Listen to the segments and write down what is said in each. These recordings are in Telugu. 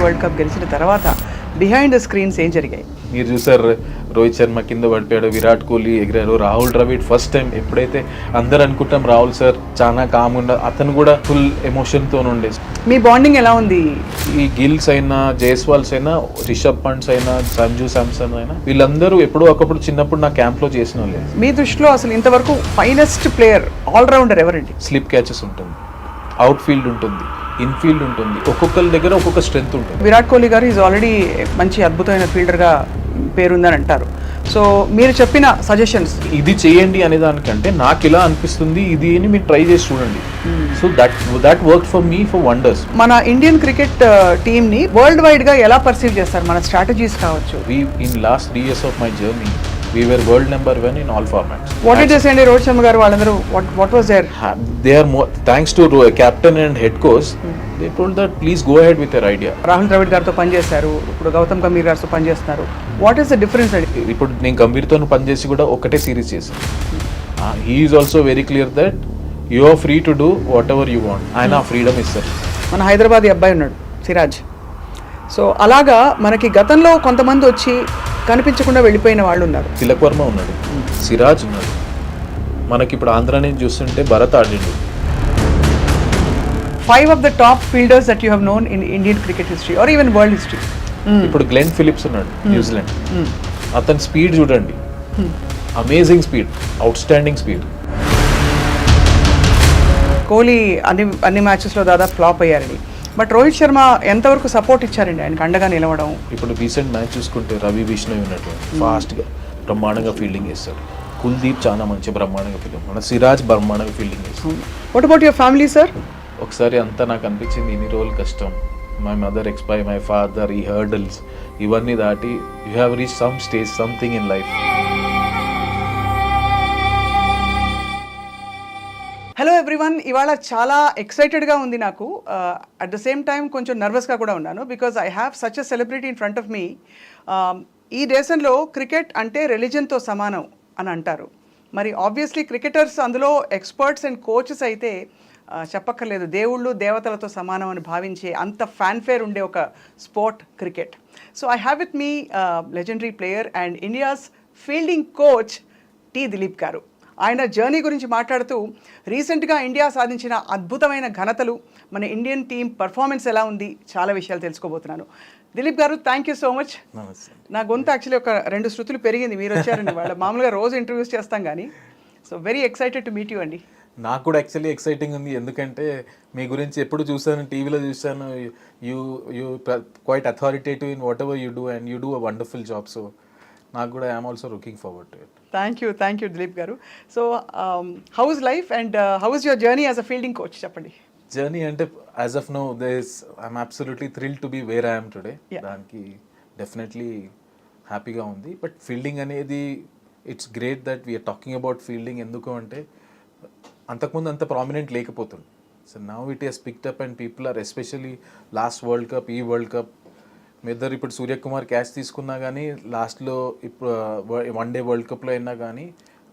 వరల్డ్ కప్ గెలిచిన తర్వాత బిహైండ్ ద స్క్రీన్స్ ఏం జరిగాయి? మీరు చూసారు, రోహిత్ శర్మ కింద పడిపోయాడు, విరాట్ కోహ్లీ ఎగిరారు, రాహుల్ ద్రవిడ్ ఫస్ట్ టైం ఎప్పుడైతే అందరు అనుకుంటాం రాహుల్ సార్ చాలా కామ్ ఉండ, అతను కూడా ఫుల్ ఎమోషన్తో ఉండే. మీ బాండింగ్ ఎలా ఉంది? ఈ గిల్స్ అయినా, జైస్వాల్స్ అయినా, రిషబ్ పంట్స్ అయినా, సంజు శాంసన్ అయినా, వీళ్ళందరూ ఎప్పుడో ఒకప్పుడు చిన్నప్పుడు నా క్యాంప్లో చేసిన వాళ్ళే. మీ దృష్టిలో అసలు ఇంతవరకు ఫైనెస్ట్ ప్లేయర్ ఆల్రౌండర్ ఎవరండి? స్లిప్ క్యాచెస్ ఉంటుంది, అవుట్ ఫీల్డ్ ఉంటుంది, ఇన్ఫీల్డ్ ఉంటుంది, ఒక్కొక్కరి దగ్గర ఒక్కొక్క స్ట్రెంత్ ఉంటుంది. విరాట్ కోహ్లీ గారు ఈజ్ ఆల్రెడీ మంచి అద్భుతమైన ఫీల్డర్గా పేరుందని అంటారు. సో మీరు చెప్పిన సజెషన్స్ ఇది చేయండి అనే దానికంటే నాకు ఇలా అనిపిస్తుంది ఇది అని మీరు ట్రై చేసి చూడండి. So that work for me for wonders. మన ఇండియన్ క్రికెట్ టీమ్ని వరల్డ్ వైడ్గా ఎలా పర్సీవ్ చేస్తారు? మన స్ట్రాటజీస్ కావచ్చు. In last 3 years of my journey we were world number 1 in all formats. What did they say? Rohit Sharma garu వాళ్ళందరూ what was their they are more thanks to captain and head coach. They told that please go ahead with your idea. Rahul Dravid గారితో పనిచేశారు, ఇప్పుడు గౌతమ్ గంభీర్ గారితో పనిచేస్తున్నారు. వాట్ ఈస్ ద డిఫరెన్స్ అండి? ఇప్పుడు నేను గంభీర్తో పనిచేసి కూడా ఒకటే సిరీస్ చేశాను. He is also very clear that you are free to do whatever you want. ఆయన ఫ్రీడమ్ ఇస్తారు. మన హైదరాబాద్ అబ్బాయి ఉన్నాడు సిరాజ్. సో అలాగా మనకి గతంలో కొంతమంది వచ్చి కనిపించకుండా వెళ్ళిపోయిన వాళ్ళు ఉన్నారు. తిలక్ వర్మ ఉన్నాడు, సిరాజ్ ఉన్నాడు, మనకి ఇప్పుడు ఆంధ్ర నుంచి చూస్తుంటే Bharat ఆడిండు. 5 of the top fielders that you have known in Indian cricket history or even world history. ఇప్పుడు గ్లెన్ ఫిలిప్స్ ఉన్నాడు, న్యూజిలాండ్. అతని స్పీడ్ చూడండి, amazing speed, out standing speed. Kohli అన్ని మ్యాచెస్లో దాదాపు ఫ్లాప్ అయ్యారండి. బట్ రోహిత్ శర్మ ఎంతవరకు సపోర్ట్ ఇచ్చారండి ఆయనకు అండగా నిలవడం? ఇప్పుడు రీసెంట్ మ్యాచ్ చూసుకుంటే రవి విష్ణు ఉన్నట్టు ఫాస్ట్గా బ్రహ్మాండంగా ఫీల్డింగ్ చేస్తాడు. కుల్దీప్ చాలా మంచి బ్రహ్మాండంగా ఫీల్డింగ్, మన సిరాజ్ బ్రహ్మాండంగా ఫీల్డింగ్ చేస్తాడు. What about your family sir? ఒకసారి అంతా నాకు అనిపించింది ఇన్ని రోజులు కష్టం, my mother expire, my father, ఈ హర్డల్స్ ఇవన్నీ దాటి you have reach some stage, something in life. Hello everyone, ఇవాళ చాలా ఎక్సైటెడ్గా ఉంది నాకు. అట్ ద సేమ్ టైం కొంచెం నర్వస్గా కూడా ఉన్నాను. Because I have such a celebrity in front of me. ఈ దేశంలో క్రికెట్ అంటే రిలీజన్తో సమానం అని అంటారు. మరి ఆబ్వియస్లీ క్రికెటర్స్ అందులో ఎక్స్పర్ట్స్ అండ్ కోచెస్ అయితే చెప్పక్కర్లేదు, దేవుళ్ళు దేవతలతో సమానం అని భావించే అంత ఫ్యాన్ఫేర్ ఉండే ఒక sport cricket. So I have with me legendary player and India's fielding coach T Dilip గారు. ఆయన జర్నీ గురించి మాట్లాడుతూ రీసెంట్గా ఇండియా సాధించిన అద్భుతమైన ఘనతలు, మన ఇండియన్ టీం పర్ఫార్మెన్స్ ఎలా ఉంది, చాలా విషయాలు తెలుసుకోబోతున్నాను. దిలీప్ గారు, థ్యాంక్ యూ సో మచ్. నా గొంతు యాక్చువల్లీ ఒక 2 శృతులు పెరిగింది మీరు వచ్చారండి. వాళ్ళ మామూలుగా రోజు ఇంటర్వ్యూస్ చేస్తాం కానీ. So very excited to meet you అండి. నాకు కూడా యాక్చువల్లీ ఎక్సైటింగ్ ఉంది, ఎందుకంటే మీ గురించి ఎప్పుడు చూసాను, టీవీలో చూసాను. You quite authoritative in whatever you do and you do a wonderful job. So నాకు కూడా I'm also looking forward to it. Thank you Dilip garu. So how is life and how is your journey as a fielding coach? చెప్పండి. జర్నీ అంటే as of now I'm absolutely thrilled to be where I'm today. దానికి డెఫినెట్లీ హ్యాపీగా ఉంది. బట్ ఫీల్డింగ్ అనేది it's great that we're talking about fielding. ఎందుకు అంటే అంతకుముందు అంత ప్రామినెంట్ లేకపోతుంది. So now it has picked up and people are especially last world cup, ఈ వరల్డ్ కప్ మీ ఇద్దరు ఇప్పుడు సూర్యకుమార్ క్యాచ్ తీసుకున్నా కానీ లాస్ట్లో ఇప్పుడు వన్ డే వరల్డ్ కప్లో అయినా కానీ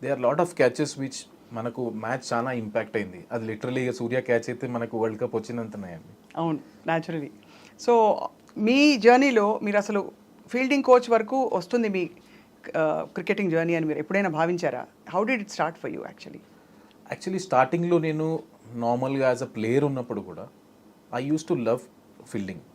they are lot of catches which మనకు మ్యాచ్ చాలా ఇంపాక్ట్ అయింది. అది లిటరలీ సూర్య క్యాచ్ అయితే మనకు వరల్డ్ కప్ వచ్చినంతనేయండి. అవును, న్యాచురలీ. సో మీ జర్నీలో మీరు అసలు ఫీల్డింగ్ కోచ్ వరకు వస్తుంది మీ క్రికెటింగ్ జర్నీ అని మీరు ఎప్పుడైనా భావించారా? How did it start for you? Actually స్టార్టింగ్లో నేను నార్మల్గా యాజ్ అ ప్లేయర్ ఉన్నప్పుడు కూడా I used to love fielding.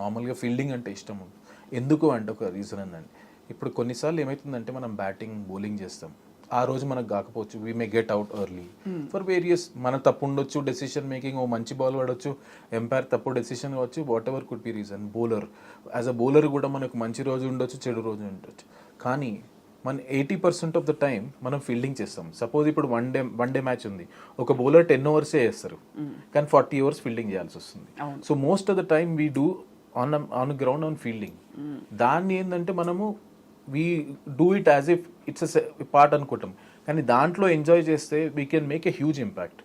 నార్మల్గా ఫీల్డింగ్ అంటే ఇష్టం ఉంది. ఎందుకు అంటే ఒక రీజన్ ఉందండి. ఇప్పుడు కొన్నిసార్లు ఏమవుతుందంటే మనం బ్యాటింగ్ బౌలింగ్ చేస్తాం, ఆ రోజు మనకు కాకపోవచ్చు, we may get out early for various, మన తప్పు ఉండొచ్చు, డెసిషన్ మేకింగ్, ఓ మంచి బాల్ పడవచ్చు, ఎంపైర్ తప్పు డెసిషన్ కావచ్చు, what ever could be reason. Bowler as a bowler కూడా మనకు మంచి రోజు ఉండొచ్చు, చెడు రోజు ఉండొచ్చు. కానీ మన 80% ఆఫ్ ద టైం మనం ఫీల్డింగ్ చేస్తాం. సపోజ్ ఇప్పుడు వన్ డే మ్యాచ్ ఉంది, ఒక బౌలర్ 10 overs చేస్తారు, కానీ 40 hours ఫీల్డింగ్ చేయాల్సి వస్తుంది. So most of the time we do on ground on fielding. దాన్ని ఏంటంటే మనము we do it as if it's a part అనుకుంటాం, కానీ దాంట్లో ఎంజాయ్ చేస్తే we can make a huge impact.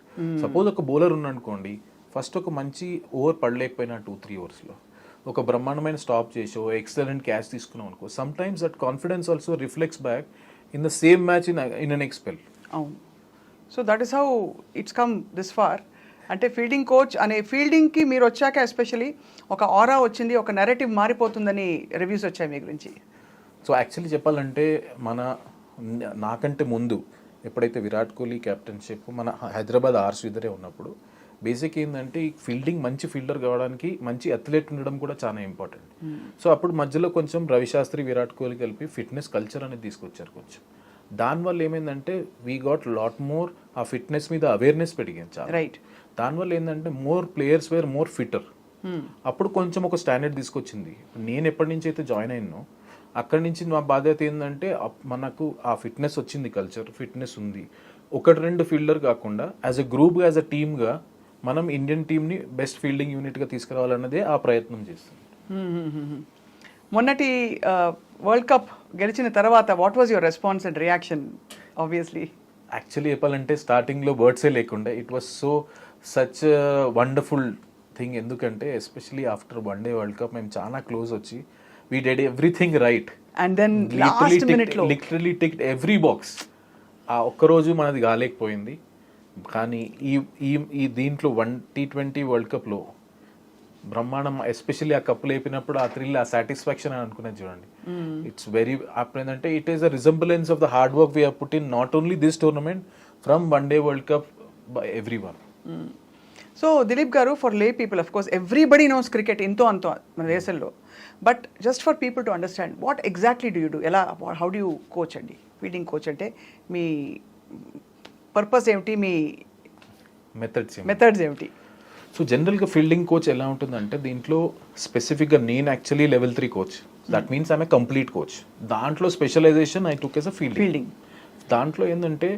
Suppose ఒక బౌలర్ ఉన్నానుకోండి, ఫస్ట్ ఒక మంచి ఓవర్ పడలేకపోయినా 2-3 ఓవర్స్లో ఒక బ్రహ్మాండమైన స్టాప్ చేసి ఎక్సలెంట్ క్యాచ్ తీసుకున్నాం అనుకో, some times that confidence also reflects back in the same match in an next spell. అవును. So that is how it's come this far. అంటే ఫీల్డింగ్ కోచ్ అనే ఫీల్డింగ్కి మీరు వచ్చాక ఎస్పెషలీ ఒక ఆరా వచ్చింది, ఒక నెరేటివ్ మారిపోతుందని రివ్యూస్ వచ్చాయి మీ గురించి. సో యాక్చువల్లీ చెప్పాలంటే నాకంటే ముందు ఎప్పుడైతే విరాట్ కోహ్లీ కెప్టెన్షిప్ మన హైదరాబాద్ ఆర్స్ ఇద్దరే ఉన్నప్పుడు బేసిక్ ఏంటంటే ఈ ఫీల్డింగ్ మంచి ఫీల్డర్ కావడానికి మంచి అథ్లెట్ ఉండడం కూడా చాలా ఇంపార్టెంట్. సో అప్పుడు మధ్యలో కొంచెం రవిశాస్త్రి విరాట్ కోహ్లీ కలిపి ఫిట్నెస్ కల్చర్ అనేది తీసుకొచ్చారు కొంచెం. దానివల్ల ఏమైందంటే వీ గాట్ లాట్ మోర్ ఆ ఫిట్నెస్ మీద అవేర్నెస్ పెరిగింది చాలా. రైట్. దానివల్ల ఏంటంటే more players were more fitter. అప్పుడు కొంచెం ఒక స్టాండర్డ్ తీసుకొచ్చింది. నేను ఎప్పటి నుంచి అయితే జాయిన్ అయినో అక్కడి నుంచి మా బాధ్యత ఏంటంటే మనకు ఆ ఫిట్నెస్ వచ్చింది, కల్చర్ ఫిట్నెస్ ఉంది. ఒకటి రెండు ఫీల్డర్ కాకుండా as a group, as a టీమ్గా మనం ఇండియన్ టీమ్ని బెస్ట్ ఫీల్డింగ్ యూనిట్గా తీసుకురావాలన్నదే ఆ ప్రయత్నం చేస్తుంది. మొన్నటి వరల్డ్ కప్ గెలిచిన తర్వాత what was your response and reaction? Obviously actually చెప్పాలంటే స్టార్టింగ్లో వర్డ్సే లేకుండా it was such wonderful thing. ఎందుకంటే especially after one day world cup మేము చాలా క్లోజ్ వచ్చి we did everything right and then last మినిట్లో లిటరలీ టిక్డ్ ఎవ్రీ బాక్స్. ఆ ఒక్కరోజు మనది కాలేకపోయింది. కానీ ఈ దీంట్లో T20 వరల్డ్ కప్లో బ్రహ్మాండం, ఎస్పెషల్లీ ఆ కప్పు లేపినప్పుడు ఆ థ్రిల్, ఆ సాటిస్ఫాక్షన్ అని అనుకునేది చూడండి. ఇట్స్ వెరీ అప్పుడు ఏంటంటే it is a resemblance of the hard work we have put in not only this tournament from one day world cup by every one. So Dilip గారు, ఫర్ లే people of course everybody knows cricket ఎంతో అంతో మన దేశంలో, but just for people to understand what exactly do you do, ఎలా, హౌ డూ యూ కోచ్ అండి? ఫీల్డింగ్ కోచ్ అంటే మీ పర్పస్ ఏమిటి, మీ మెథడ్స్ ఏమిటి? సో జనరల్గా ఫీల్డింగ్ కోచ్ ఎలా ఉంటుందంటే దీంట్లో స్పెసిఫిక్గా నేను actually level 3 coach. That means I'm a complete coach. దాంట్లో specialisation I took as a fielding. దాంట్లో ఏంటంటే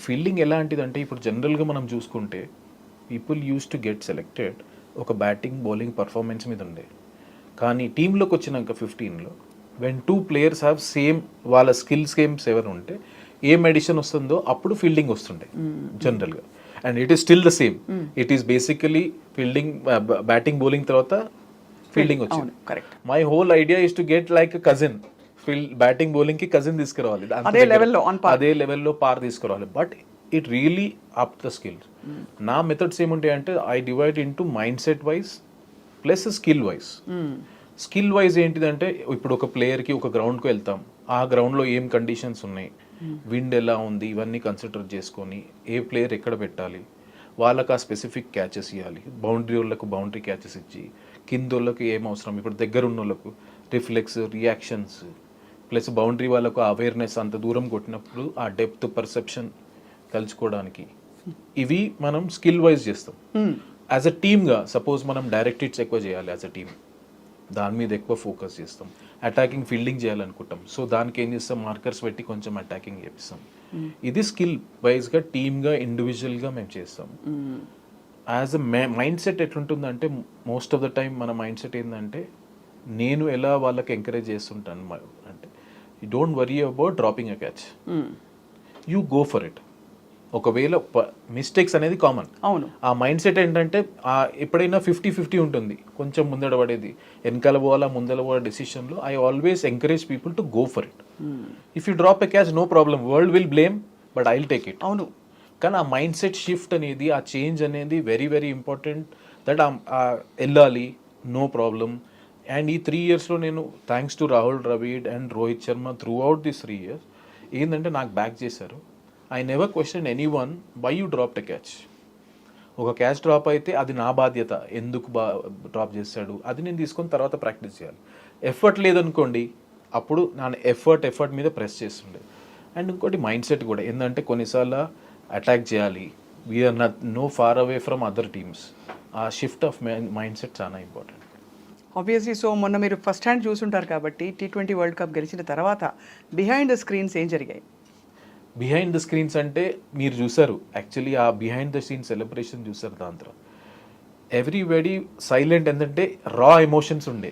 ఫీల్డింగ్ ఎలాంటిదంటే ఇప్పుడు జనరల్గా మనం చూసుకుంటే people used to get selected ఒక బ్యాటింగ్ బౌలింగ్ పర్ఫార్మెన్స్ మీద ఉండే. కానీ టీంలోకి వచ్చినాక 15లో వెన్ 2 players హ్యావ్ సేమ్ వాళ్ళ స్కిల్స్ గేమ్స్ ఎవరు ఉంటే ఏం ఎడిషన్ వస్తుందో అప్పుడు ఫీల్డింగ్ వస్తుండే జనరల్గా. And it is still the same. It is basically fielding, batting bowling తర్వాత ఫీల్డింగ్ వచ్చింది. My whole idea is to get like cousin, batting bowling కి కజిన్ తీసుకురావాలి, అదే లెవెల్లో పార్ తీసుకురావాలి. But it really up the skills. నా మెథడ్స్ ఏముంటాయి అంటే I divide into mind set wise plus skill wise. Skill wise ఏంటిదంటే ఇప్పుడు ఒక ప్లేయర్కి ఒక గ్రౌండ్కి వెళ్తాం, ఆ గ్రౌండ్లో ఏం కండిషన్స్ ఉన్నాయి, విండ్ ఎలా ఉంది, ఇవన్నీ కన్సిడర్ చేసుకొని ఏ ప్లేయర్ ఎక్కడ పెట్టాలి, వాళ్ళకి ఆ స్పెసిఫిక్ క్యాచెస్ ఇవ్వాలి. బౌండరీ వాళ్ళకు బౌండరీ క్యాచెస్ ఇచ్చి, కింద వాళ్ళకి ఏం అవసరం, ఇప్పుడు దగ్గర ఉన్న వాళ్ళకు రిఫ్లెక్స్, రియాక్షన్స్, ప్లస్ బౌండరీ వాళ్ళకు అవేర్నెస్, అంత దూరం కొట్టినప్పుడు ఆ డెప్త్ పర్సెప్షన్ కలుసుకోవడానికి, ఇవి మనం స్కిల్ వైజ్ చేస్తాం. యాజ్ అ టీమ్గా సపోజ్ మనం డైరెక్ట్ హిట్స్ ఎక్కువ చేయాలి, యాజ్ అ టీమ్ దాని మీద ఎక్కువ ఫోకస్ చేస్తాం. అటాకింగ్ ఫీల్డింగ్ చేయాలనుకుంటాం, సో దానికి ఏం చేస్తాం, మార్కర్స్ పెట్టి కొంచెం అటాకింగ్ చేపిస్తాం. ఇది స్కిల్ వైజ్గా టీమ్గా ఇండివిజువల్గా మేము చేస్తాం. యాజ్ అ మైండ్ సెట్ ఎట్లుంటుందంటే మోస్ట్ ఆఫ్ ద టైం మన మైండ్ సెట్ ఏంటంటే నేను ఎలా వాళ్ళకి ఎంకరేజ్ చేస్తుంటాను అంటే you don't worry about dropping a catch, you go for it. ఒకవేళ మిస్టేక్స్ అనేది కామన్. అవును. ఆ మైండ్ సెట్ ఏంటంటే ఎప్పుడైనా 50-50 ఉంటుంది, కొంచెం ముందడ పడేది, వెనకాల పోవాలా ముందర పోవాల డెసిషన్లో. I always encourage people to go for it. If you drop a catch no problem, world will blame, but I will take it. అవును. కానీ ఆ మైండ్ సెట్ షిఫ్ట్ అనేది, ఆ చేంజ్ అనేది వెరీ వెరీ ఇంపార్టెంట్. దట్ వెళ్ళాలి, నో ప్రాబ్లమ్. అండ్ ఈ 3 yearsలో నేను thanks to Rahul Dravid and Rohit Sharma throughout this 3 years ఏంటంటే నాకు బ్యాక్ చేశారు. I never question anyone why you drop a catch. ఒక క్యాచ్ డ్రాప్ అయితే అది నా బాధ్యత, ఎందుకు డ్రాప్ చేశాడు అది నేను తీసుకొని తర్వాత ప్రాక్టీస్ చేయాలి. ఎఫర్ట్ లేదనుకోండి, అప్పుడు నా ఎఫర్ట్ మీద ప్రెస్ చేస్తుండే. అండ్ ఇంకోటి మైండ్ సెట్ కూడా ఏంటంటే కొన్నిసార్లు అటాక్ చేయాలి, we're no far away from other teams. ఆ షిఫ్ట్ ఆఫ్ మైండ్ సెట్ చాలా ఇంపార్టెంట్. ఆబ్వియస్లీ. సో మొన్న మీరు ఫస్ట్ హ్యాండ్ చూసుంటారు కాబట్టి T20 వరల్డ్ కప్ గెలిచిన తర్వాత బిహైండ్ ద స్క్రీన్స్ ఏం జరిగాయి? బిహైండ్ ద స్క్రీన్స్ అంటే మీరు చూసారు, యాక్చువల్లీ ఆ బిహైండ్ ద సీన్ సెలబ్రేషన్ చూసారు. దాంట్లో ఎవ్రీబడి సైలెంట్, ఏంటంటే రా ఎమోషన్స్ ఉండే.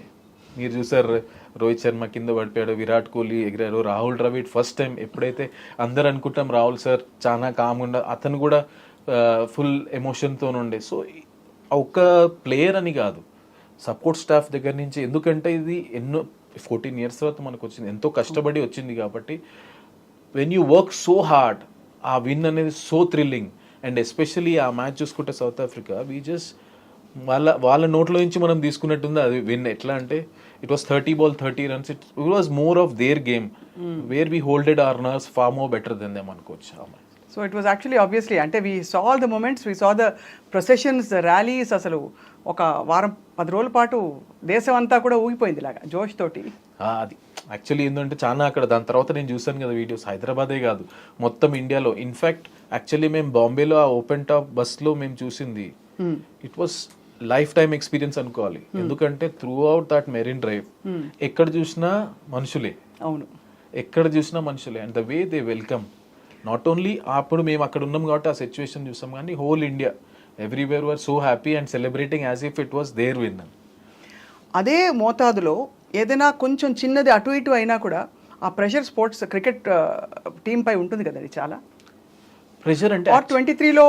మీరు చూసారు, రోహిత్ శర్మ కింద పడిపోయాడు, విరాట్ కోహ్లీ ఎగిరారు, రాహుల్ ద్రవిడ్ ఫస్ట్ టైం ఎప్పుడైతే అందరు అనుకుంటాం రాహుల్ సార్ చాలా కామ్గా, అతను కూడా ఫుల్ ఎమోషన్తో ఉండే. సో ఒక ప్లేయర్ అని కాదు, సపోర్ట్ స్టాఫ్ దగ్గర నుంచి, ఎందుకంటే ఇది ఎన్నో 14 years తర్వాత మనకు వచ్చింది, ఎంతో కష్టపడి వచ్చింది. కాబట్టి when you work so hard, ఆ విన్ అనేది సో థ్రిల్లింగ్. అండ్ ఎస్పెషలీ ఆ మ్యాచ్ చూసుకుంటే సౌత్ ఆఫ్రికా వీ జస్ట్ వాళ్ళ నోట్లో నుంచి మనం తీసుకున్నట్టుంది అది విన్. ఎట్లా అంటే it was 30 ball 30 runs. It was more of their game where we holded our nerves far more better than them అనుకోవచ్చు ఆ match. So it was actually obviously అంటే we saw all the moments, we saw the processions, the rallies. అసలు ఒక వారం 10 రోజుల పాటు దేశం అంతా కూడా ఊగిపోయింది ఇలాగా జోష్ తోటి. అది యాక్చువల్లీ ఏంటంటే చాలా అక్కడ దాని తర్వాత నేను చూసాను కదా వీడియోస్, హైదరాబాదే కాదు మొత్తం ఇండియాలో. ఇన్ఫ్యాక్ట్ యాక్చువల్లీ మేము బాంబేలో ఆ ఓపెన్ టాప్ బస్లో మేము చూసింది it was lifetime experience అనుకోవాలి. ఎందుకంటే throughout that Marine Drive ఎక్కడ చూసినా మనుషులే, అవును ఎక్కడ చూసినా మనుషులే. And the way they welcome not only అప్పుడు మేము అక్కడ ఉన్నాం కాబట్టి ఆ సిచ్యువేషన్ చూసాం, కానీ whole India everywhere were so happy and celebrating as if it was their win. అదే మోతాదులో ఏదైనా కొంచెం చిన్నది అటు ఇటు అయినా కూడా ఆ ప్రెషర్ స్పోర్ట్స్ క్రికెట్ టీమ్ పై ఉంటుంది కదా అది చాలా ప్రెషర్. అంటే ఆర్ 23లో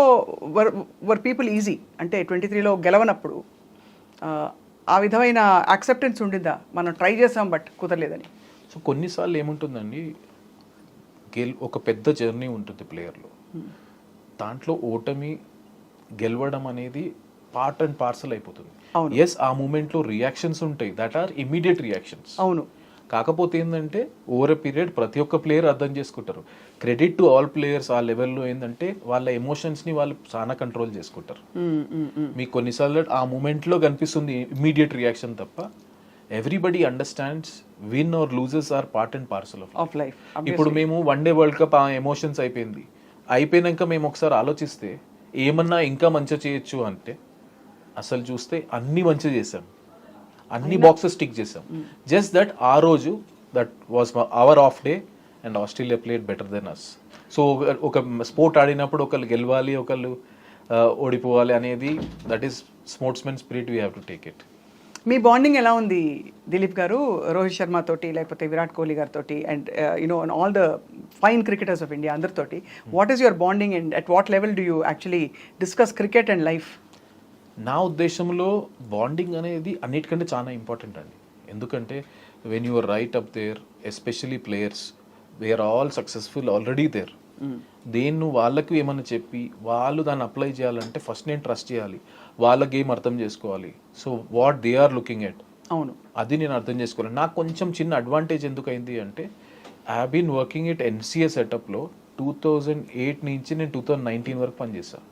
వర్ పీపుల్ ఈజీ అంటే 23లో గెలవనప్పుడు ఆ విధమైన యాక్సెప్టెన్స్ ఉండిందా, మనం ట్రై చేసాం బట్ కుదరలేదని? సో కొన్నిసార్లు ఏముంటుందండి, ఒక పెద్ద జర్నీ ఉంటుంది ప్లేయర్లో, దాంట్లో ఓటమి గెలవడం అనేది పార్ట్ అండ్ పార్సల్ అయిపోతుంది. ఎస్ ఆ మూమెంట్లో రియాక్షన్స్ ఉంటాయి, దట్ ఆర్ ఇమీడియట్ రియాక్షన్స్. అవును. కాకపోతే ఏంటంటే ఓవర్ ఎ పీరియడ్ ప్రతి ఒక్క ప్లేయర్ అర్థం చేసుకుంటారు. క్రెడిట్ టు ఆల్ ప్లేయర్స్ ఆ లెవెల్లో ఏంటంటే వాళ్ళ ఎమోషన్స్ని వాళ్ళు చాలా కంట్రోల్ చేసుకుంటారు. మీకు కొన్నిసార్లు ఆ మూమెంట్లో కనిపిస్తుంది ఇమీడియట్ రియాక్షన్ తప్ప everybody understands win or loses are part and parcel of life. ఇప్పుడు మేము వన్డే వరల్డ్ కప్ ఆ ఎమోషన్స్ అయిపోయినాక మేము ఒకసారి ఆలోచిస్తే ఏమన్నా ఇంకా మంచిగా చేయొచ్చు అంటే అసలు చూస్తే అన్ని మంచిగా చేసాం, అన్ని బాక్సెస్ టిక్ చేసాం. జస్ట్ దట్ ఆ రోజు that was our off day and Australia played better than us. So ఒక స్పోర్ట్ ఆడినప్పుడు ఒకళ్ళు గెలవాలి, ఒకళ్ళు ఓడిపోవాలి అనేది that is sportsmen spirit, we have to take it. మీ బాండింగ్ ఎలా ఉంది దిలీప్ గారు రోహిత్ శర్మ తోటి, లేకపోతే విరాట్ కోహ్లీ గారితో and you know all the fine cricketers of India అందరితోటి? What is your bonding and at what level do you actually discuss cricket and life? నా ఉద్దేశంలో బాండింగ్ అనేది అన్నిటికంటే చాలా ఇంపార్టెంట్ అండి. ఎందుకంటే when you're right up there, especially players, we're all successful already there. దేన్ని వాళ్ళకు ఏమన్నా చెప్పి వాళ్ళు దాన్ని అప్లై చేయాలంటే ఫస్ట్ నేను ట్రస్ట్ చేయాలి, వాళ్ళ గేమ్ అర్థం చేసుకోవాలి. So what they are looking at, అవును, అది నేను అర్థం చేసుకోవాలి. నాకు కొంచెం చిన్న అడ్వాంటేజ్ ఎందుకు అయింది అంటే I have been working it NCA సెటప్లో 2008 నుంచి నేను 2019 వరకు పనిచేశాను.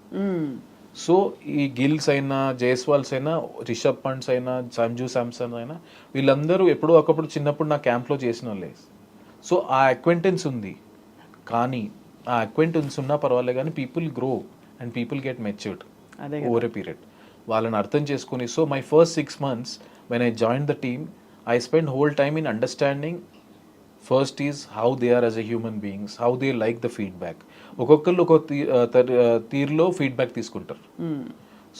సో ఈ గిల్స్ అయినా, జైస్వాల్స్ అయినా, రిషబ్ పంట్స్ అయినా, సంజు శాంసన్ అయినా వీళ్ళందరూ ఎప్పుడో ఒకప్పుడు చిన్నప్పుడు నా క్యాంప్లో చేసిన వాళ్ళే. సో ఆ అక్వెంటెన్స్ ఉంది, కానీ ఆ అక్వెంటెన్స్ ఉన్నా పర్వాలేదు, కానీ people grow and people get matured over a period. వాళ్ళని అర్థం చేసుకుని, so my first 6 months when I joined the team, I spent whole time in understanding first is how they are as a human beings, how they like the feedback. ఒక్కొక్కళ్ళు ఒక తీరులో ఫీడ్బ్యాక్ తీసుకుంటారు.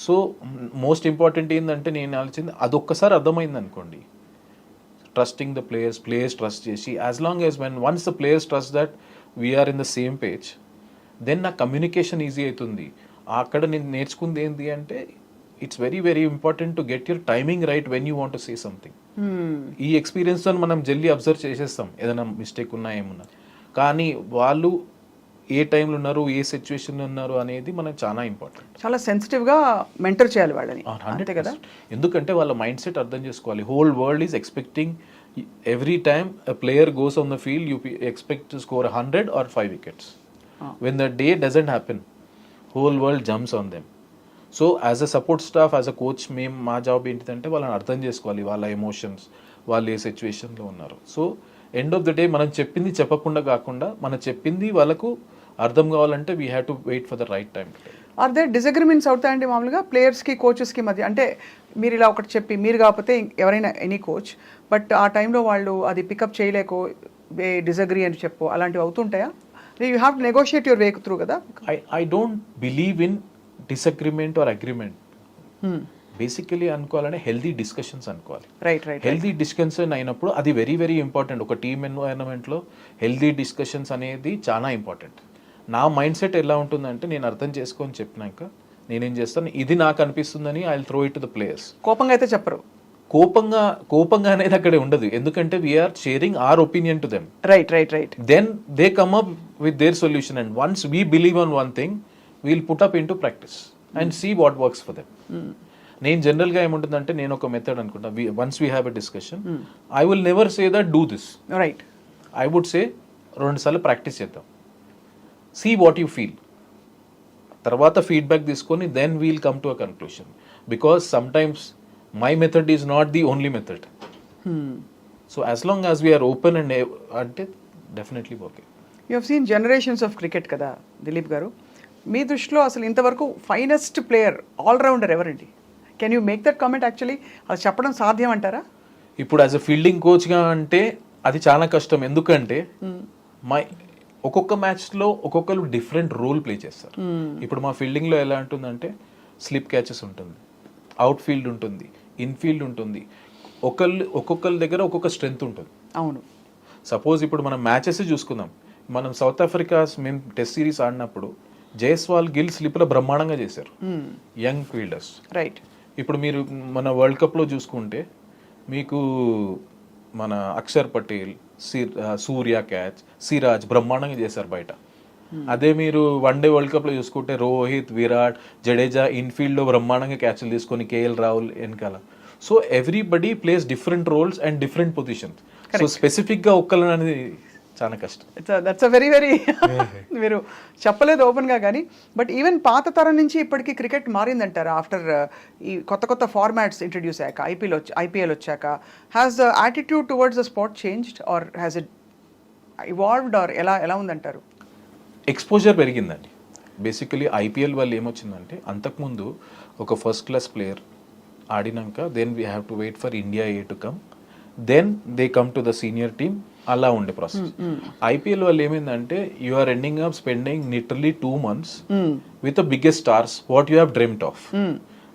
సో మోస్ట్ ఇంపార్టెంట్ ఏంటంటే నేను ఆలోచించింది అదొక్కసారి అర్థమైంది అనుకోండి, ట్రస్టింగ్ ద ప్లేయర్స్ ట్రస్ట్ చేసి, as long as when once the players trust that we're in the same page, then నా కమ్యూనికేషన్ ఈజీ అవుతుంది. అక్కడ నేను నేర్చుకుంది ఏంటి అంటే it's very very important to get your timing right when you want to say something. ఈ ఎక్స్పీరియన్స్తో మనం జల్దీ అబ్జర్వ్ చేసేస్తాం ఏదైనా మిస్టేక్ ఉన్నా ఏమున్నా, కానీ వాళ్ళు ఏ టైంలో ఉన్నారు, ఏ సిచ్యువేషన్లో ఉన్నారు అనేది మనకు చాలా ఇంపార్టెంట్. చాలా సెన్సిటివ్గా మెంటర్ చేయాలి వాళ్ళని, అంతే కదా? ఎందుకంటే వాళ్ళ మైండ్ సెట్ అర్థం చేసుకోవాలి. Whole world is expecting every time a player goes on the field, you expect to score 100 or 5 wickets. When the day doesn't happen, whole world jumps on them. So as a support staff, as a coach, మేము మా జాబ్ ఏంటిదంటే వాళ్ళని అర్థం చేసుకోవాలి, వాళ్ళ ఎమోషన్స్, వాళ్ళు ఏ సిచ్యువేషన్లో ఉన్నారు. So end of the day మనం చెప్పింది చెప్పకుండా కాకుండా మనం చెప్పింది వాళ్ళకు అర్థం కావాలంటే we have to wait for the right time. Or they disagreements అవుతాయండి మామూలుగా ప్లేయర్స్కి కోచెస్కి మధ్య? అంటే మీరు ఇలా ఒకటి చెప్పి మీరు కాకపోతే ఎవరైనా ఎనీ కోచ్, బట్ ఆ టైంలో వాళ్ళు అది పికప్ చేయలేకో డిసగ్రీ అని చెప్పు, అలాంటివి అవుతుంటాయా? You have to negotiate your way through కదా. I don't believe in disagreement or agreement. Basically అనుకోవాలంటే హెల్దీ డిస్కషన్స్ అనుకోవాలి. రైట్. హెల్దీ డిస్కషన్ అయినప్పుడు అది వెరీ వెరీ ఇంపార్టెంట్. ఒక టీమ్ ఎన్వైరన్మెంట్లో హెల్దీ డిస్కషన్స్ అనేది చాలా ఇంపార్టెంట్. నా మైండ్ సెట్ ఎలా ఉంటుందంటే నేను అర్థం చేసుకొని చెప్పినాక నేనేం చేస్తాను, ఇది నాకు అనిపిస్తుందని I will throw it to the players. కోపంగా అయితే చెప్పరు. కోపంగా అనేది అక్కడే ఉండదు, ఎందుకంటే we're sharing our opinion to them. Right. Then they come up with their solution, and once we believe on one thing we'll put up into practice and see what works for them. నేను జనరల్గా ఏముంటుందంటే నేను ఒక మెథడ్ అనుకుంటా, once we have a discussion I will never say that do this, right, I would say 2 సార్లు ప్రాక్టీస్ చేద్దాం, సీ వాట్ యూ ఫీల్, తర్వాత ఫీడ్బ్యాక్ తీసుకొని then we'll come to a conclusion, because sometimes my method is not the only method. So as long as we're open and అంటే definitely okay. You have seen generations of cricket కదా దిలీప్ గారు, మీ దృష్టిలో అసలు ఇంతవరకు ఫైనెస్ట్ ప్లేయర్ ఆల్రౌండర్ ఎవరండి? Can you make that comment? Actually అది చెప్పడం సాధ్యం అంటారా? ఇప్పుడు యాజ్ అ ఫీల్డింగ్ కోచ్గా అంటే అది చాలా కష్టం, ఎందుకంటే ఒక్కొక్క మ్యాచ్లో ఒక్కొక్కరు డిఫరెంట్ రోల్ ప్లే చేస్తారు. ఇప్పుడు మా ఫీల్డింగ్లో ఎలా ఉంటుందంటే స్లిప్ క్యాచెస్ ఉంటుంది, అవుట్ ఫీల్డ్ ఉంటుంది, ఇన్ఫీల్డ్ ఉంటుంది, ఒక్కొక్కరి దగ్గర ఒక్కొక్క స్ట్రెంగ్త్ ఉంటుంది. అవును. సపోజ్ ఇప్పుడు మనం మ్యాచెస్ చూసుకుందాం, మనం సౌత్ ఆఫ్రికా మేము టెస్ట్ సిరీస్ ఆడినప్పుడు జైస్వాల్ గిల్ స్లిప్లో బ్రహ్మాండంగా చేశారు, యంగ్ ఫీల్డర్స్. రైట్. ఇప్పుడు మీరు మన వరల్డ్ కప్లో చూసుకుంటే మీకు మన అక్షర్ పటేల్, సూర్య క్యాచ్, సిరాజ్ బ్రహ్మాండంగా చేశారు బయట. అదే మీరు వన్డే వరల్డ్ కప్లో చూసుకుంటే రోహిత్, విరాట్, జడేజా ఇన్ఫీల్డ్లో బ్రహ్మాండంగా క్యాచ్లు తీసుకొని కేఎల్ రాహుల్ వెనకాల. So everybody plays different roles and different positions. So స్పెసిఫిక్గా ఒక్కళ్ళని అనేది చాలా కష్టం. దట్స్ అ వెరీ వెరీ మీరు చెప్పలేదు ఓపెన్గా, కానీ బట్ ఈవెన్ పాత తరం నుంచి ఇప్పటికీ క్రికెట్ మారిందంటారా ఆఫ్టర్ ఈ కొత్త కొత్త ఫార్మాట్స్ ఇంట్రడ్యూస్ అయ్యాక, ఐపీఎల్ వచ్చాక? Has the attitude towards the sport changed or has it evolved or ఎలా ఉందంటారు? ఎక్స్పోజర్ పెరిగిందండి. బేసికలీ ఐపీఎల్ వల్ల ఏమొచ్చిందంటే అంతకుముందు ఒక ఫస్ట్ క్లాస్ ప్లేయర్ ఆడినాక then we have to wait for India A to come, then they come to the senior team, అలా ఉండే ప్రాసెస్. ఐపీఎల్ వల్ల ఏమైందంటే you are ending up spending literally 2 months with the biggest stars what you have dreamed of.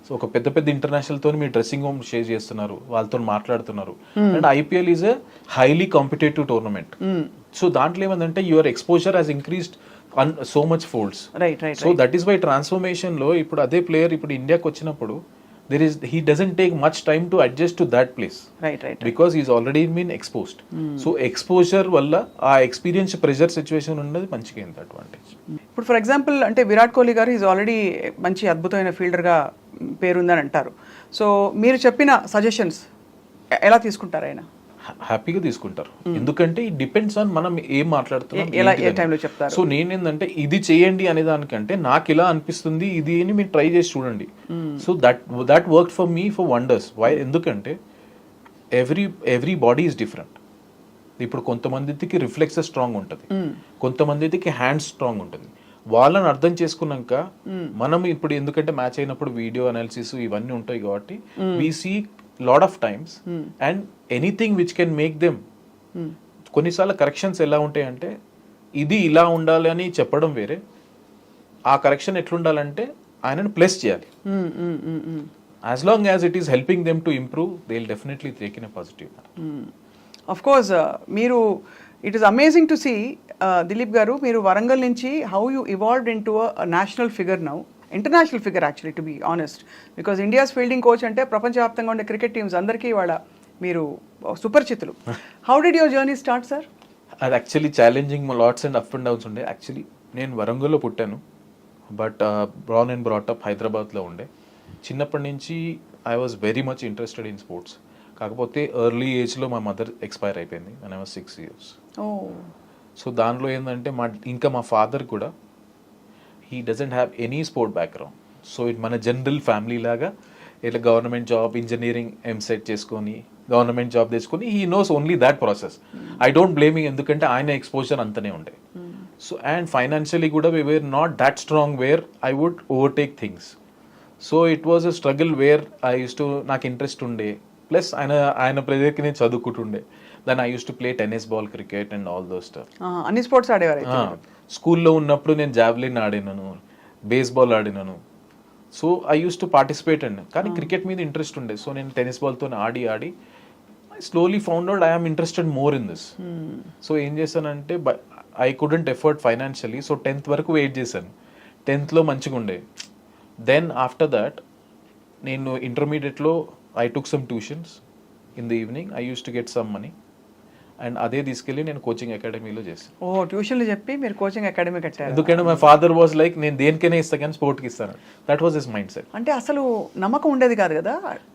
So ఒక పెద్ద పెద్ద ఇంటర్నేషనల్ తో మీ డ్రెస్సింగ్ రూమ్ షేర్ చేస్తున్నారు, వాళ్ళతో మాట్లాడుతున్నారు. And IPL is a highly competitive tournament. So దాంట్లో ఏమందంటే your exposure has increased so much folds. So that is why transformation లో ఇప్పుడు అదే ప్లేయర్ ఇప్పుడు ఇండియాకి వచ్చినప్పుడు he doesn't take much time to adjust to that place, right because he's already been exposed. So exposure వల్ల ఆ ఎక్స్పీరియన్స్ ప్రెషర్ సిచ్యువేషన్ ఉన్నది మంచిగా ఎంత అడ్వాంటేజ్. ఇప్పుడు ఫర్ ఎగ్జాంపుల్ అంటే విరాట్ కోహ్లీ గారు ఈజ్ ఆల్రెడీ మంచి అద్భుతమైన ఫీల్డర్గా పేరుందని అంటారు. సో మీరు చెప్పిన సజెషన్స్ ఎలా తీసుకుంటారు ఆయన? హ్యాపీగా తీసుకుంటారు, ఎందుకంటే ఇట్ డిపెండ్స్ ఆన్ మనం ఏం మాట్లాడుతున్నాం. సో నేనేందంటే ఇది చేయండి అనే దానికంటే నాకు ఇలా అనిపిస్తుంది ఇది అని మీరు ట్రై చేసి చూడండి. So that work for me for wonders. Why? ఎందుకంటే ఎవ్రీ బాడీ ఈజ్ డిఫరెంట్. ఇప్పుడు కొంతమందికి రిఫ్లెక్సెస్ స్ట్రాంగ్ ఉంటుంది, కొంతమందికి హ్యాండ్స్ స్ట్రాంగ్ ఉంటుంది. వాళ్ళని అర్థం చేసుకున్నాక మనం ఇప్పుడు ఎందుకంటే మ్యాచ్ అయినప్పుడు వీడియో అనాలిసిస్ ఇవన్నీ ఉంటాయి కాబట్టి we see lot of times and anything which can make them. కొన్నిసార్లు కరెక్షన్స్ ఎలా ఉంటాయంటే ఇది ఇలా ఉండాలి అని చెప్పడం వేరే, ఆ కరెక్షన్ ఎట్లుండాలంటే ఆయనను ప్లస్ చేయాలి. As long as it is helping them to improve they will definitely take in a positive. Of course మీరు it is amazing to see Dilip garu, మీరు వరంగల్ నుంచి how you evolved into a national figure now, international figure actually to be honest, because India's fielding coach అంటే ప్రపంచవ్యాప్తంగా ఉండే క్రికెట్ టీమ్స్ అందరికీ వాళ్ళ మీరు సుపరిచితులు. How did your journey start sir? అది actually challenging lots and up and downs ఉండే. యాక్చువల్లీ నేను వరంగల్లో పుట్టాను, బట్ బ్రాన్ అండ్ బ్రాటప్ హైదరాబాద్లో ఉండే. చిన్నప్పటి నుంచి I was very much interested in sports. కాకపోతే ఎర్లీ ఏజ్లో మా మదర్ ఎక్స్పైర్ అయిపోయింది when I was 6 years. So దానిలో ఏంటంటే మా ఫాదర్ కూడా he doesn't have any sport background. So ఇది మన జనరల్ ఫ్యామిలీ లాగా ఇట్లా గవర్నమెంట్ జాబ్, ఇంజనీరింగ్ ఎంసెట్ చేసుకొని గవర్నమెంట్ జాబ్ తెచ్చుకొని he knows only that process. I don't blaming, ఎందుకంటే ఆయన ఎక్స్పోజర్ అంతనే ఉండే. సో అండ్ ఫైనాన్షియలీ కూడా we were not that strong where I would overtake things. So it was a struggle where I used to, నాకు ఇంట్రెస్ట్ ఉండే, ప్లస్ ఆయన ప్రెజర్కి నేను చదువుకుంటుండే. Then I used to play tennis ball, cricket and all those stuff. అన్ని స్పోర్ట్స్ ఆడేవారు? స్కూల్లో ఉన్నప్పుడు నేను జావ్లిన్ ఆడినాను, బేస్బాల్ ఆడినాను. So I used to participate అండి, కానీ క్రికెట్ మీద ఇంట్రెస్ట్ ఉండే. సో నేను టెన్నిస్ బాల్తో ఆడి I slowly found out I am interested more in this. So ఏం చేశానంటే I couldn't afford financially, so 10th వరకు వెయిట్ చేశాను. 10th మంచిగా ఉండే. దెన్ ఆఫ్టర్ దాట్ నేను ఇంటర్మీడియట్లో I took some tuitions in the evening. I used to get some money. And అదే తీసుకెళ్ళి నేను కోచింగ్ అకాడమీలో చేశాను. ఓ ట్యూషన్లు చెప్పి మీరు కోచింగ్ అకాడమీ కట్టారు. ఎందుకంటే మై ఫాదర్ వాజ్ లైక్ నేను దేనికైనా ఇస్తా కానీ స్పోర్ట్కి ఇస్తాను. That was his mind set. అంటే అసలు నమ్మకం ఉండేది కాదు కదా.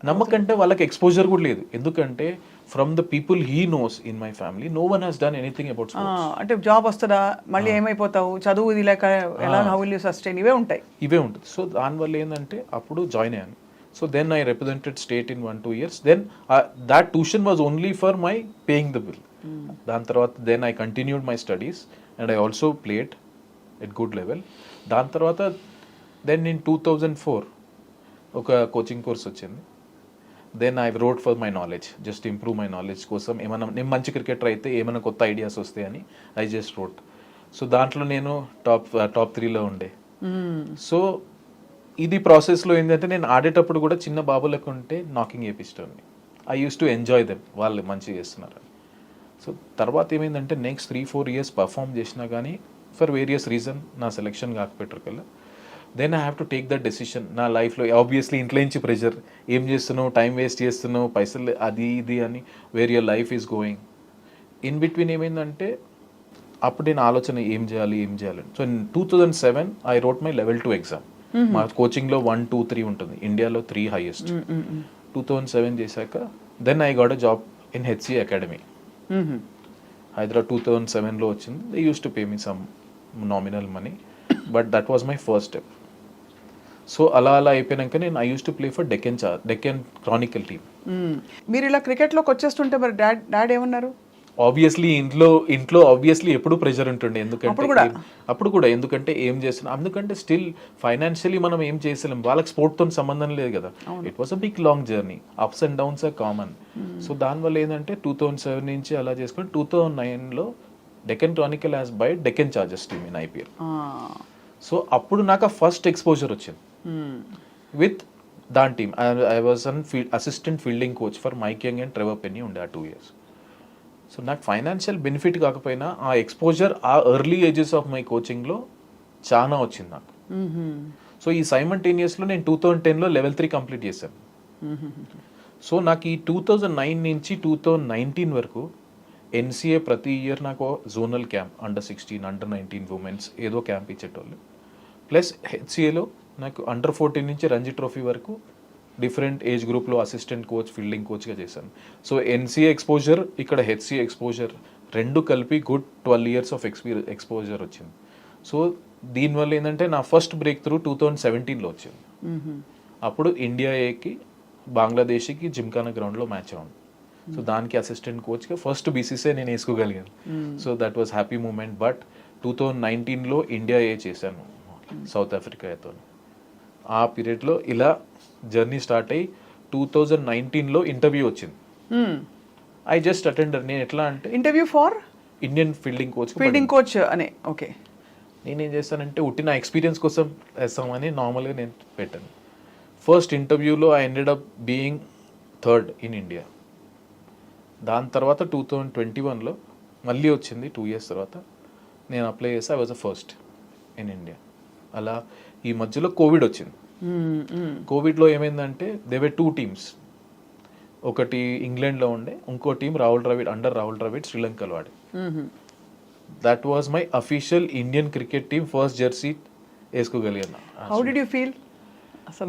నమ్మకంటే వాళ్ళకి ఎక్స్పోజర్ కూడా లేదు. ఎందుకంటే from the people he knows in my family no one has done anything about sports. అంటే జాబ్ వస్తుందా, మళ్ళీ ఏమైపోతావు, చదువు ఇది లేక ఎలా, హౌ విల్ యూ సస్టైన్, ఇవే ఉంటుంది. సో దానివల్ల ఏంటంటే అప్పుడు జాయిన్ అయ్యాను. So then I represented state in 1-2 years. Then that tuition was only for my paying the bill. దాని తర్వాత then I continued my studies and I also played at good level. దాని తర్వాత దెన్ ఇన్ 2004 ఒక కోచింగ్ కోర్స్ వచ్చింది. Then I wrote for my knowledge, just improve my knowledge కోసం. ఏమైనా నేను మంచి క్రికెటర్ అయితే ఏమైనా కొత్త ఐడియాస్ వస్తాయని ఐ జస్ట్ రోట్. సో దాంట్లో నేను టాప్ 3లో ఉండే. సో ఇది ప్రాసెస్లో ఏంటంటే నేను ఆడేటప్పుడు కూడా చిన్న బాబులకు ఉంటే నాకింగ్ చేపిస్తాను. I used to enjoy them, వాళ్ళు మంచిగా చేస్తున్నారు. సో తర్వాత ఏమైందంటే నెక్స్ట్ 3-4 years పర్ఫామ్ చేసినా కానీ ఫర్ వేరియస్ రీజన్ నా సెలెక్షన్ కాకపోయారు కల్లా. Then I have to take that decision నా లైఫ్లో. ఆబ్వియస్లీ ఇంట్లో నుంచి ప్రెషర్, ఏం చేస్తున్నావు, టైం వేస్ట్ చేస్తున్నావు, పైసలు అది ఇది అని, where your life is going. In between ఏమైందంటే అప్పుడు నేను ఆలోచన ఏం చేయాలి. So in 2007 I wrote my level 2 exam. మా కోచింగ్లో 1, 2, 3 ఉంటుంది, ఇండియాలో 3 highest. 2007 చేశాక then I got a job in HCA academy Hyderabad. 2007లో వచ్చింది. They used to pay me some nominal money, but that was my first step. So అలా అయిపోయాక నేను I used to play for Deccan Chronicle team. మీరు ఇలా క్రికెట్లోకి వచ్చేస్తుంటే మరి డాడ్ ఏమన్నారు? ఆబ్వియస్లీ ఇంట్లో ఆబ్వియస్లీ ఎప్పుడు ప్రెషర్ ఉంటుండే. అప్పుడు కూడా ఎందుకంటే ఏం చేస్తున్నాం, ఎందుకంటే స్టిల్ ఫైనాన్షియలీ మనం ఏం చేసలేం, వాళ్ళకి స్పోర్ట్తో సంబంధం లేదు కదా. It was a big long journey, ups and downs are common. So దానివల్ల ఏంటంటే 2007 నుంచి అలా చేసుకొని 2009లో Deccan Chronicle as by Deccan Chargers team in IPL. So అప్పుడు నాకు ఆ ఫస్ట్ ఎక్స్పోజర్ వచ్చింది విత్ దాని team. I was an assistant fielding coach for Mike Young and Trevor Penny ఉండే ఆ 2 years. సో నాకు ఫైనాన్షియల్ బెనిఫిట్ కాకపోయినా ఆ ఎక్స్పోజర్ ఆ ఎర్లీ ఏజెస్ ఆఫ్ మై కోచింగ్లో చాలా వచ్చింది నాకు. సో ఈ సైమల్టేనియస్లో నేను 2010లో level 3 కంప్లీట్ చేశాను. సో నాకు ఈ 2009 నుంచి 2019 వరకు NCA ప్రతి ఇయర్ నాకు జోనల్ క్యాంప్ అండర్-16, అండర్-19 ఉమెన్స్ ఏదో క్యాంప్ ఇచ్చేటోళ్ళు. ప్లస్ HCAలో నాకు అండర్-14 నుంచి రంజీ ట్రోఫీ వరకు డిఫరెంట్ ఏజ్ గ్రూప్లో అసిస్టెంట్ కోచ్, ఫీల్డింగ్ కోచ్గా చేశాను. సో NCA ఎక్స్పోజర్, ఇక్కడ HCA ఎక్స్పోజర్ రెండు కలిపి గుడ్ 12 years ఆఫ్ ఎక్స్పోజర్ వచ్చింది. సో దీనివల్ల ఏంటంటే నా ఫస్ట్ బ్రేక్ త్రూ 2017లో వచ్చింది. అప్పుడు ఇండియా ఏకి బంగ్లాదేశ్కి జిమ్ఖానా గ్రౌండ్లో మ్యాచ్ ఉంది. సో దానికి అసిస్టెంట్ కోచ్గా ఫస్ట్ BCCI నేను వేసుకోగలిగాను. So that was happy moment. But 2019లో ఇండియా ఏ చేశాను సౌత్ ఆఫ్రికాతో. ఆ పీరియడ్లో ఇలా జర్నీ స్టార్ట్ అయ్యి 2019లో ఇంటర్వ్యూ వచ్చింది. I just attended. నేను ఎట్లా అంటే interview for Indian fielding coach అనే. ఓకే. నేనేం చేస్తానంటే ఉట్టిన ఎక్స్పీరియన్స్ కోసం వేస్తామని నార్మల్గా నేను పెట్టాను. ఫస్ట్ ఇంటర్వ్యూలో I ended up being 3rd in India. దాని తర్వాత 2021లో మళ్ళీ వచ్చింది 2 years తర్వాత నేను అప్లై చేసి I was the first in India. అలా ఈ మధ్యలో కోవిడ్ వచ్చింది. కోవిడ్లో ఏమైందంటే దే వర్ 2 teams. ఒకటి ఇంగ్లాండ్లో ఉండే, ఇంకో టీం రాహుల్ ద్రవిడ్ శ్రీలంకలో ఆడే. That was my official Indian cricket team first jersey వేసుకోగలిగాను. How did you feel?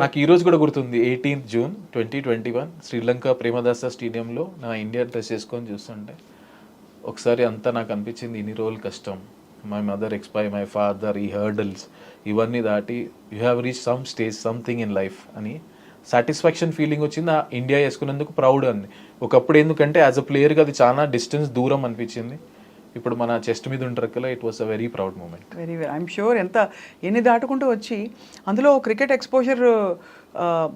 నాకు ఈ రోజు కూడా గుర్తుంది, 18th June 2021 శ్రీలంక ప్రేమదాస స్టేడియంలో నా ఇండియా డ్రెస్ వేసుకొని చూస్తుంటే ఒకసారి అంతా నాకు అనిపించింది ఇన్ని రోజులు కష్టం, my mother expire, my father, ఈ హర్డల్స్ ఇవన్నీ దాటి you have reach some stage something in life అని సాటిస్ఫాక్షన్ ఫీలింగ్ వచ్చింది. ఆ ఇండియా వేసుకున్నందుకు ప్రౌడ్ అంది. ఒకప్పుడు ఎందుకంటే యాజ్ అ ప్లేయర్గా అది చాలా డిస్టెన్స్ దూరం అనిపించింది. ఇప్పుడు మన చెస్ట్ మీద ఉంటారు కదా, it was a very proud moment. Very I'm sure. ఎన్ని దాటుకుంటూ వచ్చి అందులో క్రికెట్ ఎక్స్పోజర్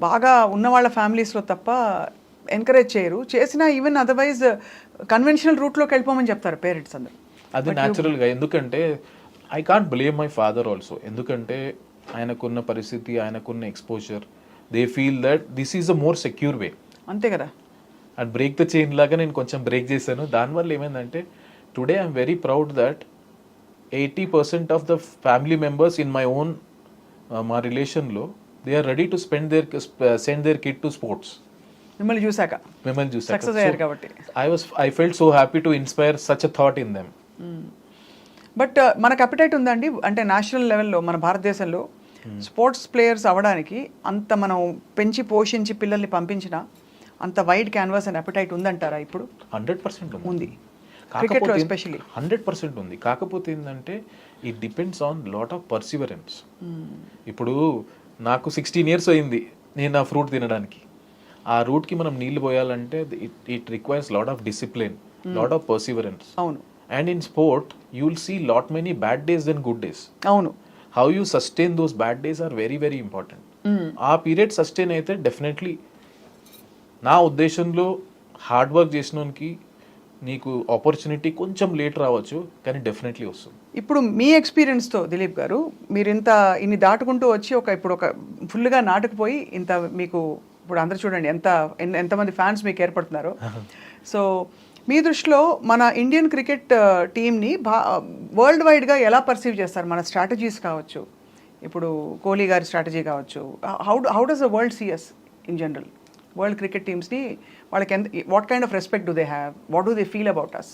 బాగా ఉన్న వాళ్ళ ఫ్యామిలీస్లో తప్ప ఎంకరేజ్ చేయరు. చేసినా ఈవెన్ అదర్వైజ్ కన్వెన్షనల్ రూట్లోకి వెళ్ళిపోమని చెప్తారు పేరెంట్స్ అందరూ. అది న్యాచురల్గా, ఎందుకంటే I can't blame my father also. ఎందుకంటే ఆయనకున్న పరిస్థితి, ఆయనకున్న exposure, they feel that this is a more secure way. అంతే కదా. అండ్ బ్రేక్ ద చైన్ లాగా నేను కొంచెం బ్రేక్ చేశాను. దానివల్ల ఏమైందంటే today I'm very proud that 80% of the family members in my own మా రిలేషన్లో they are ready to send their kid to sports. మిమ్మల్ని చూసాక మిమ్మల్ని చూసాక సక్సెస్ అయ్యారు కాబట్టి. I felt so happy to inspire such a thought in them. But మనకు అపిటైట్ ఉందండి, అంటే నేషనల్ లెవెల్లో మన భారతదేశంలో స్పోర్ట్స్ ప్లేయర్స్ అవ్వడానికి అంత మనం పెంచి పోషించి పిల్లల్ని పంపించిన అంత వైడ్ క్యాన్వాస్ అండ్ అపిటైట్ ఉందంటారా ఇప్పుడు? 100% ఉంది, క్రికెట్లో ఎస్పెషల్లీ 100% ఉంది. కాకపోతే ఏంటంటే it depends on lot of Perseverance. ఇప్పుడు నాకు 16 years అయింది నేను ఆ ఫ్రూట్ తినడానికి. ఆ రూట్కి మనం నీళ్ళు పోయాలంటే it requires lot of discipline, lot of perseverance. అవును. And in sport, you will see lot many bad days than good days. అవును. How you sustain those bad days are very very important. ఆ పీరియడ్ సస్టైన్ అయితే డెఫినెట్లీ నా ఉద్దేశంలో హార్డ్ వర్క్ చేసినోనికి నీకు ఆపర్చునిటీ కొంచెం లేట్ రావచ్చు, కానీ డెఫినెట్లీ వస్తుంది. ఇప్పుడు మీ ఎక్స్పీరియన్స్తో దిలీప్ గారు, మీరు ఇన్ని దాటుకుంటూ వచ్చి ఇప్పుడు ఒక ఫుల్గా నాటుకుపోయి ఇంత మీకు ఇప్పుడు అందరూ చూడండి ఎంతమంది ఫ్యాన్స్ మీకు ఏర్పడుతున్నారో. సో మీ దృష్టిలో మన ఇండియన్ క్రికెట్ టీమ్ని వరల్డ్ వైడ్గా ఎలా పర్సీవ్ చేస్తారు? మన స్ట్రాటజీస్ కావచ్చు, ఇప్పుడు కోహ్లీ గారి స్ట్రాటజీ కావచ్చు, how does the world see us in general? World cricket టీమ్స్ని వాళ్ళకి what kind of respect do they have? What do they feel about us?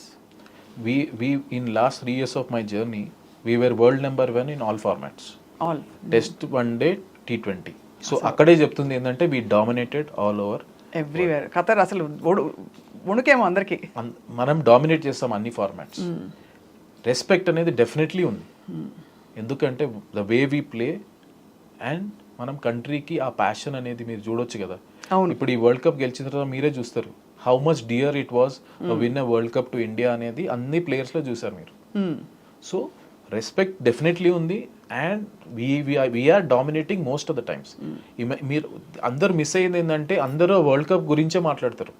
We in last 3 years of my journey, we were world number 1 in all formats. All. Test, one day, T20. So అక్కడే చెప్తుంది ఏంటంటే we dominated all over. Everywhere. Qatar అసలు వణుకేమో అందరికి. మనం డామినేట్ చేస్తాం అన్ని ఫార్మాట్స్. రెస్పెక్ట్ అనేది డెఫినెట్లీ ఉంది, ఎందుకంటే the way we play and మనం కంట్రీకి ఆ ప్యాషన్ అనేది మీరు చూడొచ్చు కదా. ఇప్పుడు ఈ వరల్డ్ కప్ గెలిచిన తర్వాత మీరే చూస్తారు how much dear it was win a world cup to India అనేది అన్ని ప్లేయర్స్లో చూసారు మీరు. సో రెస్పెక్ట్ డెఫినెట్లీ ఉంది and we're dominating most of the times. మీరు అందరు మిస్ అయ్యింది ఏంటంటే అందరూ వరల్డ్ కప్ గురించే మాట్లాడతారు.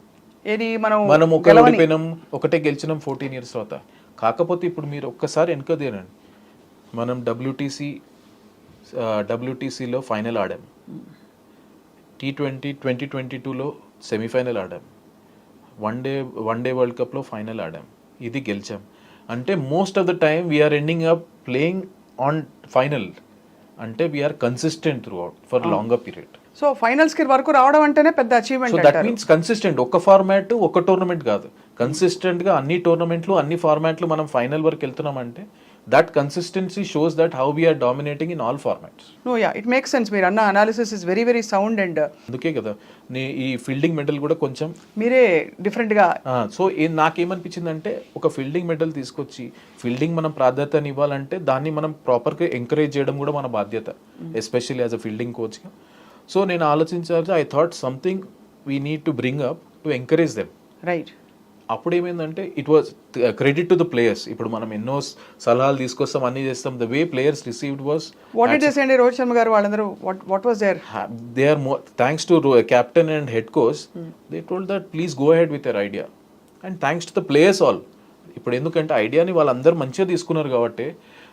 మనం ఒకటే గెలిచినాం 14 years తర్వాత. కాకపోతే ఇప్పుడు మీరు ఒక్కసారి వెనుక తీరండి, మనం WTCలో ఫైనల్ ఆడాం, T20 2022లో సెమీఫైనల్ ఆడాం, వన్ డే వరల్డ్ కప్లో ఫైనల్ ఆడాం, ఇది గెలిచాం. అంటే most of the time we are ending up playing on final. అంటే we are consistent throughout for longer period. So finals కి వరకు రావడం అంటేనే పెద్ద achievement. So that means consistent, ఒక ఫార్మాట్ ఒక టోర్నమెంట్ కాదు, కన్సిస్టెంట్ గా అన్ని టోర్నమెంట్లు అన్ని ఫార్మాట్లు మనం ఫైనల్ వరకు వెళ్తున్నామంటే that consistency shows that how we are dominating in all formats. No yeah, it makes sense. మీరు అన్న analysis is very very sound. And అందుకే కదా ఈ ఫీల్డింగ్ మెడల్ కూడా కొంచెం మీరే డిఫరెంట్ గా. సో నాకేమనిపించింది అంటే ఒక ఫీల్డింగ్ మెడల్ తీసుకొచ్చి ఫీల్డింగ్ మనం ప్రాధాన్యత ఇవ్వాలంటే దాన్ని మనం ప్రాపర్గా ఎంకరేజ్ చేయడం కూడా మన బాధ్యత, ఎస్పెషల్లీ యాజ్ అ ఫీల్డింగ్ కోచ్గా. సో నేను ఆలోచించాలి, I thought something we need to bring up to encourage them. Right. అప్పుడు ఏమైందంటే it was credit to the players. ఇప్పుడు మనం ఎన్నో సలహాలు తీసుకొస్తాం, అన్ని చేస్తాం. The way players received was what did they say? Rohit Sharma garu వాళ్ళందరూ what was there? They are thanks to captain and head coach, they told that please go ahead with your idea and thanks to the players all. ఇప్పుడు ఎందుకంటే ఐడియాని వాళ్ళందరూ మంచిగా తీసుకున్నారు కాబట్టి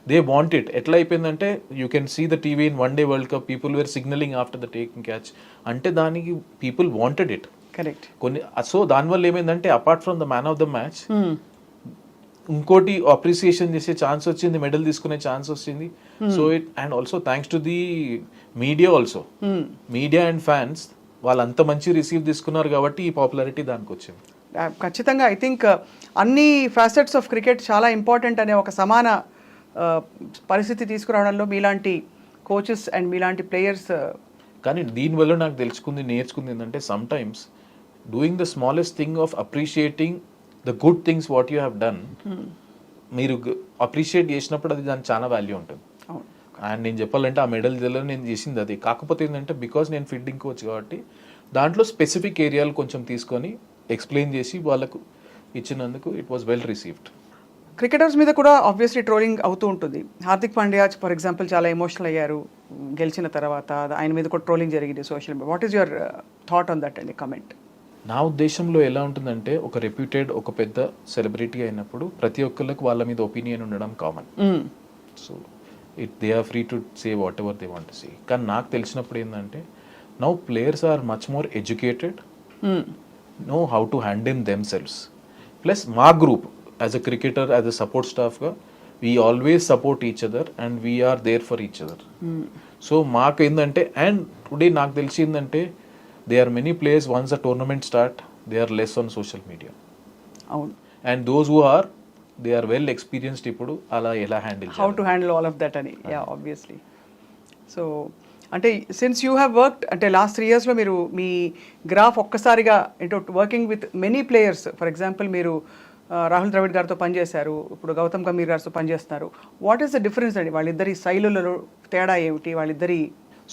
దే వాంట్ ఇట్. ఎట్లా అయిపోయిందంటే you can see the TV in one day world cup people were signalling after the taking catch. అంటే దానికి పీపుల్ వాంటెడ్ ఇట్. కరెక్ట్. కొన్ని సో దానివల్ల ఏమైందంటే apart from the man of the match ఇంకోటి అప్రిసియేషన్ చేసే ఛాన్స్ వచ్చింది, మెడల్ తీసుకునే ఛాన్స్ వచ్చింది. So it and also thanks to the media also, media and fans వాళ్ళంత మంచి రిసీవ్ తీసుకున్నారు కాబట్టి ఈ పాపులారిటీ దానికి వచ్చింది. ఖచ్చితంగా ఐ థింక్ అన్ని ఫ్యాసెట్స్ ఆఫ్ క్రికెట్ చాలా ఇంపార్టెంట్ అనే ఒక సమాన పరిస్థితి తీసుకురావడంలో మీలాంటి కోచెస్ అండ్ మీలాంటి ప్లేయర్స్. కానీ దీనివల్ల నాకు నేర్చుకుంది ఏంటంటే some times doing the smallest thing of appreciating the good things what you have done, మీరు అప్రిషియేట్ చేసినప్పుడు అది దానికి చాలా వాల్యూ ఉంటుంది. అండ్ నేను చెప్పాలంటే ఆ మెడల్ నేను చేసింది అది. కాకపోతే ఏంటంటే బికాజ్ నేను ఫీల్డింగ్ కోచ్ కాబట్టి దాంట్లో స్పెసిఫిక్ ఏరియాలు కొంచెం తీసుకొని ఎక్స్ప్లెయిన్ చేసి వాళ్ళకు ఇచ్చినందుకు it was well received. Cricketers మీద కూడా ఆబ్వియస్లీ ట్రోలింగ్ అవుతూ ఉంటుంది. హార్దిక్ పాండ్యా ఫర్ ఎగ్జాంపుల్ చాలా ఎమోషనల్ అయ్యారు గెలిచిన తర్వాత, ఆయన మీద కూడా ట్రోలింగ్ జరిగింది social media. What is your thought on that అండి, కమెంట్? నా ఉద్దేశంలో ఎలా ఉంటుందంటే ఒక రెప్యూటెడ్ ఒక పెద్ద సెలబ్రిటీ అయినప్పుడు ప్రతి ఒక్కరికి వాళ్ళ మీద ఒపీనియన్ ఉండడం common. So they are free to say whatever they want to say. కానీ నాకు తెలిసినప్పుడు ఏంటంటే now players are much more educated, know how to handle themselves. Plus మా group as a cricketer, as a support staff ga we always support each other and we are there for each other. So మాకు ఏంటంటే అండ్ టుడే నాకు తెలిసిందంటే they are many players once the tournament start they are less on social media. అవును. And those who are they are well experienced ఇప్పుడు అలా ఎలా handle how to handle all of that అని. Yeah obviously. సో అంటే సిన్స్ యూ హ్యావ్ వర్క్డ్ అంటే లాస్ట్ 3 yearsలో మీరు మీ గ్రాఫ్ ఒక్కసారిగా అంటే working with many players, for example మీరు రాహుల్ ద్రవిడ్ గారితో పనిచేశారు, ఇప్పుడు గౌతమ్ గంభీర్ గారితో పనిచేస్తున్నారు. వాట్ ఈస్ ద డిఫరెన్స్ అండి వాళ్ళిద్దరి శైలులలో తేడా ఏమిటి వాళ్ళిద్దరి?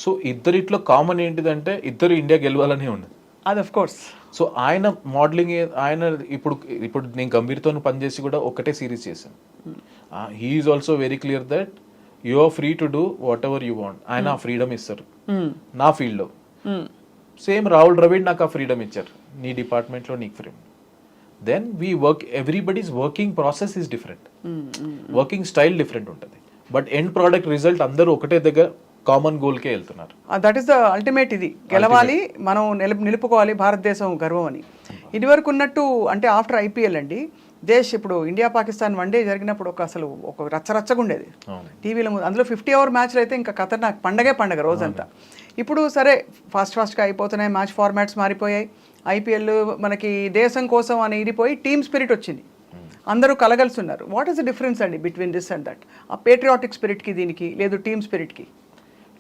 సో ఇద్దరిట్లో కామన్ ఏంటిదంటే ఇద్దరు ఇండియా గెలవాలని ఉంది. అది ఆఫ్ కోర్స్. సో ఆయన మోడలింగ్ ఆయన ఇప్పుడు నేను గంభీర్తో పనిచేసి కూడా ఒకటే సిరీస్ చేశాను. He is also very clear that you are free to do whatever you want. ఆయన ఆ ఫ్రీడమ్ ఇస్తారు నా ఫీల్డ్లో. సేమ్ రాహుల్ ద్రవిడ్ నాకు ఆ ఫ్రీడమ్ ఇచ్చారు, నీ డిపార్ట్మెంట్లో నీకు freedom. Then we work, everybody's working process is different, working style different ఉంటుంది, బట్ ఎండ్ ప్రోడక్ట్ రిజల్ట్ అందరూ ఒకటే దగ్గర కామన్ గోల్కే వెళ్తున్నారు. That is the ultimate. ఇది గెలవాలి, మనం నిలుపుకోవాలి భారతదేశం గర్వం అని. ఇదివరకు ఉన్నట్టు అంటే ఆఫ్టర్ ఐపీఎల్ అండి దేశ్ ఇప్పుడు ఇండియా పాకిస్తాన్ వన్డే జరిగినప్పుడు అసలు ఒక రచ్చరచ్చగా ఉండేది టీవీలో. అందులో 50 over మ్యాచ్లు అయితే ఇంకా ఖతర్నాక్ పండగ రోజంతా. ఇప్పుడు సరే ఫాస్ట్గా అయిపోతున్నాయి, మ్యాచ్ ఫార్మాట్స్ మారిపోయాయి, ఐపీఎల్ మనకి దేశం కోసం అని ఇడిపోయి టీమ్ స్పిరిట్ వచ్చింది, అందరూ కలగలుస్తున్నారు. వాట్ ఈస్ ద డిఫరెన్స్ అండి బిట్వీన్ దిస్ అండ్ దట్? ఆ పేట్రియాటిక్ స్పిరిట్కి దీనికి లేదు టీమ్ స్పిరిట్కి?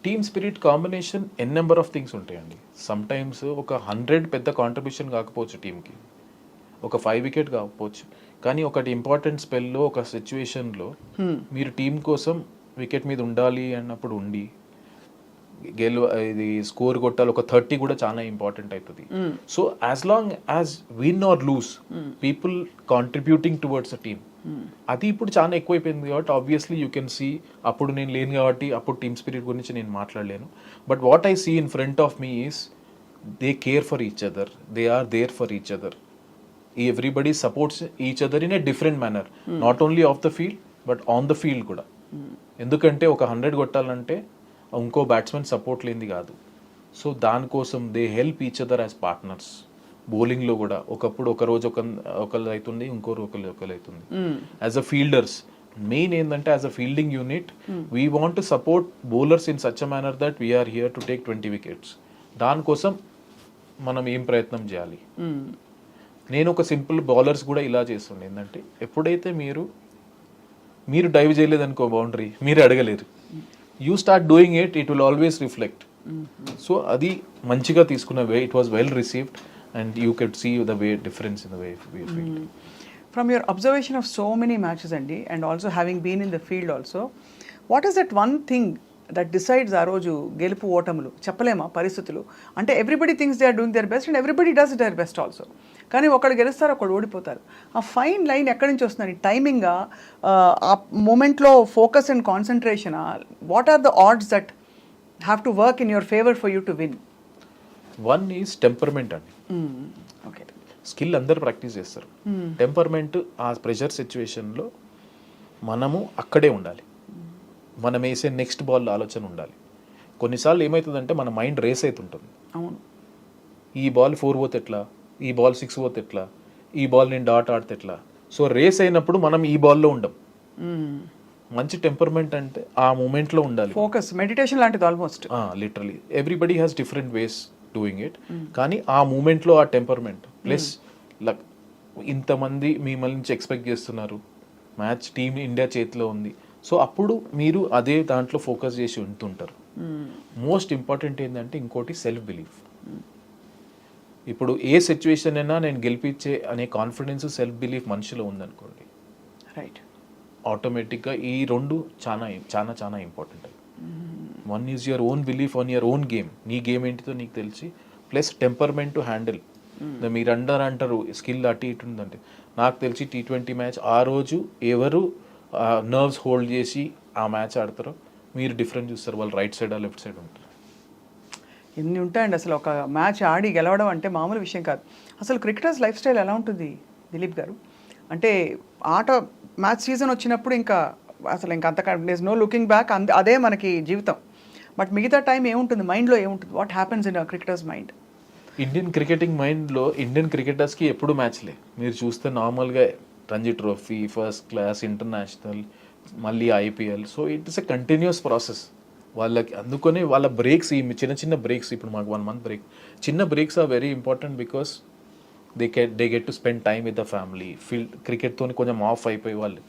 Team spirit combination n number of things ఉంటాయండి. సమ్ టైమ్స్ ఒక 100 పెద్ద కాంట్రిబ్యూషన్ కాకపోవచ్చు టీంకి, ఒక 5 wicket కాకపోవచ్చు, కానీ ఒకటి ఇంపార్టెంట్ స్పెల్లో ఒక సిచ్యువేషన్లో మీరు టీం కోసం వికెట్ మీద ఉండాలి అన్నప్పుడు ఉండి ఇది స్కోర్ కొట్టాలి, ఒక 30 కూడా చాలా ఇంపార్టెంట్ అవుతుంది. So as long as win or lose people contributing towards a team, అది ఇప్పుడు చాలా ఎక్కువైపోయింది. కాబట్టి ఆబ్వియస్లీ యూ కెన్ సీ, అప్పుడు నేను లేను కాబట్టి అప్పుడు టీమ్ స్పిరిట్ గురించి నేను మాట్లాడలేను. But what I see in front of me is they care for each other, they are there for each other. Everybody supports each other in a different manner, not only off the field but on the field కూడా. ఎందుకంటే ఒక 100 కొట్టాలంటే ఇంకో బ్యాట్స్మెన్ సపోర్ట్ లేనిది కాదు. సో దానికోసం they help each other as partners. బౌలింగ్లో కూడా ఒకప్పుడు ఒక రోజు ఒకళ్ళు అవుతుంది, ఇంకో ఒకళ్ళు అవుతుంది. యాజ్ అ ఫీల్డర్స్ మెయిన్ ఏంటంటే as a fielding unit we want to support bowlers in such a manner that we are here to take 20 wickets. దానికోసం మనం ఏం ప్రయత్నం చేయాలి. నేను ఒక సింపుల్ బౌలర్స్ కూడా ఇలా చేస్తుండే ఏంటంటే ఎప్పుడైతే మీరు డైవ్ చేయలేదనుకో బౌండరీ, మీరు అడగలేరు, you start doing it will always reflect. So అది మంచిగా తీసుకున్న way, it was well received and you could see the way difference in the way we field. From your observation of so many matches అండి, and also having been in the field also, what is that one thing that decides ఆ రోజు గెలుపు ఓటములు? చెప్పలేమా పరిస్థితులు అంటే? Everybody thinks they are doing their best and everybody does their best also, కానీ ఒకళ్ళు గెలుస్తారు ఒకళ్ళు ఓడిపోతారు. ఆ ఫైన్ లైన్ ఎక్కడి నుంచి వస్తుంది? టైమింగా, ఆ మూమెంట్లో focus and concentration, what are the odds that have to work in your favour for you to win? One is temperament అండి. ఓకే, స్కిల్ అందరు ప్రాక్టీస్ చేస్తారు, టెంపర్మెంట్ ఆ ప్రెషర్ సిచ్యువేషన్లో మనము అక్కడే ఉండాలి, మనం వేసే నెక్స్ట్ బాల్ ఆలోచన ఉండాలి. కొన్నిసార్లు ఏమవుతుందంటే మన మైండ్ రేస్ అవుతుంటుంది. అవును, ఈ బాల్ 4 పోతే ఎట్లా, ఈ బాల్ 6 పోతే ఎట్లా, ఈ బాల్ నేను డాట్ ఆడితే ఎట్లా. సో రేస్ అయినప్పుడు మనం ఈ బాల్లో ఉండం. మంచి టెంపర్మెంట్ అంటే ఆ మూమెంట్లో ఉండాలి, ఫోకస్, మెడిటేషన్ లాంటిది almost. Literally everybody has different ways doing it, కానీ ఆ మూమెంట్లో ఆ టెంపర్మెంట్ ప్లస్ లక్. ఇంతమంది మిమ్మల్ని నుంచి ఎక్స్పెక్ట్ చేస్తున్నారు, మ్యాచ్ టీమ్ ఇండియా చేతిలో ఉంది. సో అప్పుడు మీరు అదే దాంట్లో ఫోకస్ చేసి ఉంటుంటారు. మోస్ట్ ఇంపార్టెంట్ ఏంటంటే ఇంకోటి సెల్ఫ్ బిలీఫ్. ఇప్పుడు ఏ సిచ్యువేషన్ అయినా నేను గెలిపించే అనే కాన్ఫిడెన్స్, సెల్ఫ్ బిలీఫ్ మనిషిలో ఉందనుకోండి, రైట్, ఆటోమేటిక్గా ఈ రెండు చాలా చాలా చాలా important. One is your own belief on your own game, నీ గేమ్ ఏంటిదో నీకు తెలిసి, ప్లస్ టెంపర్మెంట్ టు హ్యాండిల్. మీరు అంటారు స్కిల్ అటు ఇటు ఉందంటే, నాకు తెలిసి T20 మ్యాచ్ ఆ రోజు ఎవరు నర్వ్స్ హోల్డ్ చేసి ఆ మ్యాచ్ ఆడతారో మీరు డిఫరెంట్ చూస్తారు, వాళ్ళు రైట్ సైడ్ లెఫ్ట్ సైడ్ ఉంటారు. ఎన్ని ఉంటాయండి అసలు. ఒక మ్యాచ్ ఆడి గెలవడం అంటే మామూలు విషయం కాదు. అసలు క్రికెటర్స్ లైఫ్ స్టైల్ ఎలా ఉంటుంది దిలీప్ గారు? అంటే ఆట మ్యాచ్ సీజన్ వచ్చినప్పుడు ఇంకా అసలు ఇంకా అంతకంటే నో లుకింగ్ బ్యాక్, అదే మనకి జీవితం. బట్ మిగతా టైం ఏముంటుంది మైండ్లో, ఏముంటుంది? What happens in cricketers mind? Indian cricketing మైండ్లో ఇండియన్ క్రికెటర్స్కి ఎప్పుడు మ్యాచ్లే. మీరు చూస్తే నార్మల్గా Ranji trophy, first class, international, మళ్ళీ IPL. So it is a continuous process. వాళ్ళకి అందుకనే వాళ్ళ బ్రేక్స్ ఈ చిన్న చిన్న బ్రేక్స్, ఇప్పుడు మాకు 1 month బ్రేక్, చిన్న breaks are very important because they get to spend time with the family. క్రికెట్తో కొంచెం ఆఫ్ అయిపోయి వాళ్ళు.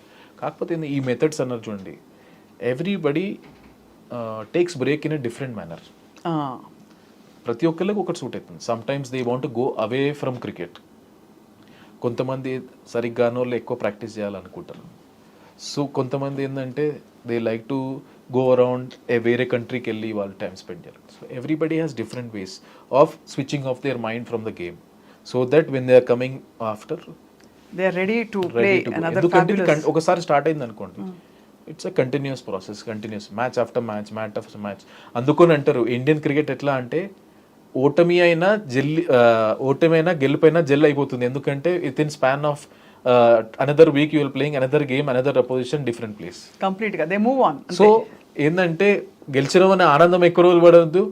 కాకపోతే ఈ మెథడ్స్ అన్నారు చూడండి, everybody takes break in a different manner. ప్రతి ఒక్కరికి ఒకటి సూట్ అవుతుంది. Sometimes they want go away from cricket. కొంతమంది సరిగ్గానో ఎక్కువ ప్రాక్టీస్ చేయాలనుకుంటారు. సో కొంతమంది ఏంటంటే they like to go around వేరే కంట్రీకి వెళ్ళి వాళ్ళు టైం స్పెండ్ చేయాలి. So everybody has different ways of switching off their mind from the game, so that when they are coming after they are ready to play another ఎందుకంటే ఫ్యాబులస్. ఒకసారి స్టార్ట్ అయింది అనుకోండి, it's a continuous process, continuous match after match, match after match. అందుకని అంటారు ఇండియన్ క్రికెట్ ఎట్లా అంటే ఓటమి అయినా గెలుపైనా జెల్ అయిపోతుంది. ఎందుకంటే with in span of another week you will playing another game, another opposition, different place. Complete గా దే మూవ్ ఆన్. సో ఏంటంటే గెలిచినమని ఆనందం ఎక్కువ రోజులు పడవద్దు,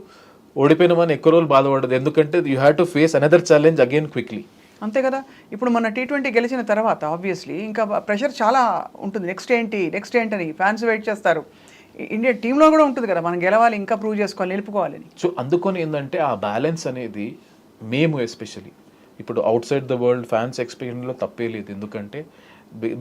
ఓడిపోయినామని ఎక్కువ రోజులు బాధపడదు. ఎందుకంటే you have to face another challenge again quickly. అంతే కదా. ఇప్పుడు మన T20 గెలిచిన తర్వాత ఆబ్వియస్లీ ఇంకా ప్రెషర్ చాలా ఉంటుంది. నెక్స్ట్ ఏంటి అని ఫ్యాన్స్ వెయిట్ చేస్తారు. ఇండియా టీంలో కూడా ఉంటుంది కదా, మనం గెలవాలి, ఇంకా ప్రూవ్ చేసుకోవాలి, నిలుపుకోవాలని. సో అందుకని ఏంటంటే ఆ బ్యాలెన్స్ అనేది మేము ఎస్పెషలీ ఇప్పుడు outside the world fans ఎక్స్పీరియన్స్లో తప్పే లేదు. ఎందుకంటే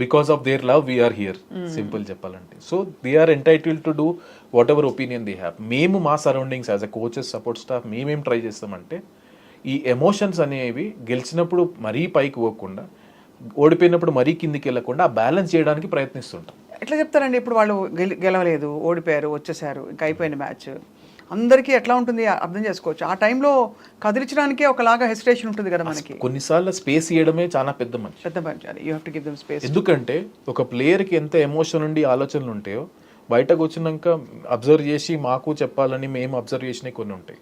because of their love we are here, simple చెప్పాలంటే. So they are entitle to do whatever opinion they have. మేము మా surroundings as a coaches, support staff మేమేం ట్రై చేస్తామంటే ఈ ఎమోషన్స్ అనేవి గెలిచినప్పుడు మరీ పైకి పోకుండా, ఓడిపోయినప్పుడు మరీ కిందికి వెళ్ళకుండా బ్యాలెన్స్ చేయడానికి ప్రయత్నిస్తుంటాం. ఎట్లా చెప్తారండి ఇప్పుడు వాళ్ళు గెలవలేదు, ఓడిపోయారు, వచ్చేసారు, ఇంకా అయిపోయిన మ్యాచ్, అందరికీ ఎట్లా ఉంటుంది అర్థం చేసుకోవచ్చు. ఆ టైంలో కదిలించడానికే ఒకలాగా హెసిటేషన్ ఉంటుంది కదా మనకి. కొన్నిసార్లు స్పేస్ ఇవ్వడమే చాలా పెద్ద మంచి. You have to give them space. ఎందుకంటే ఒక ప్లేయర్కి ఎంత ఎమోషన్ ఉండి ఆలోచనలు ఉంటాయో బయటకు వచ్చినాక అబ్జర్వ్ చేసి మాకు చెప్పాలని మేము అబ్జర్వ్ చేసినవి కొన్ని ఉంటాయి.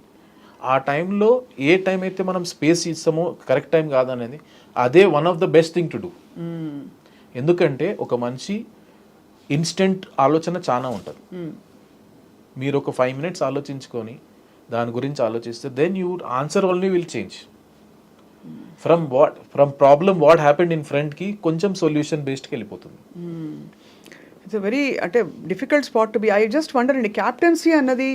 ఆ టైంలో ఏ టైం అయితే మనం స్పేస్ ఇస్తామో కరెక్ట్ టైం కాదనేది అదే one of the best thing to do. ఎందుకంటే ఒక మనిషి ఇన్స్టెంట్ ఆలోచన చాలా ఉంటుంది. మీరు ఒక 5 minutes ఆలోచించుకొని దాని గురించి ఆలోచిస్తే then you answer only will change from problem what happened in ఫ్రంట్కి కొంచెం సొల్యూషన్ బేస్డ్కి వెళ్ళిపోతుంది. ఇట్స్ వెరీ అంటే difficult spot to be. I just wonder అండి, క్యాప్టెన్సీ అన్నది,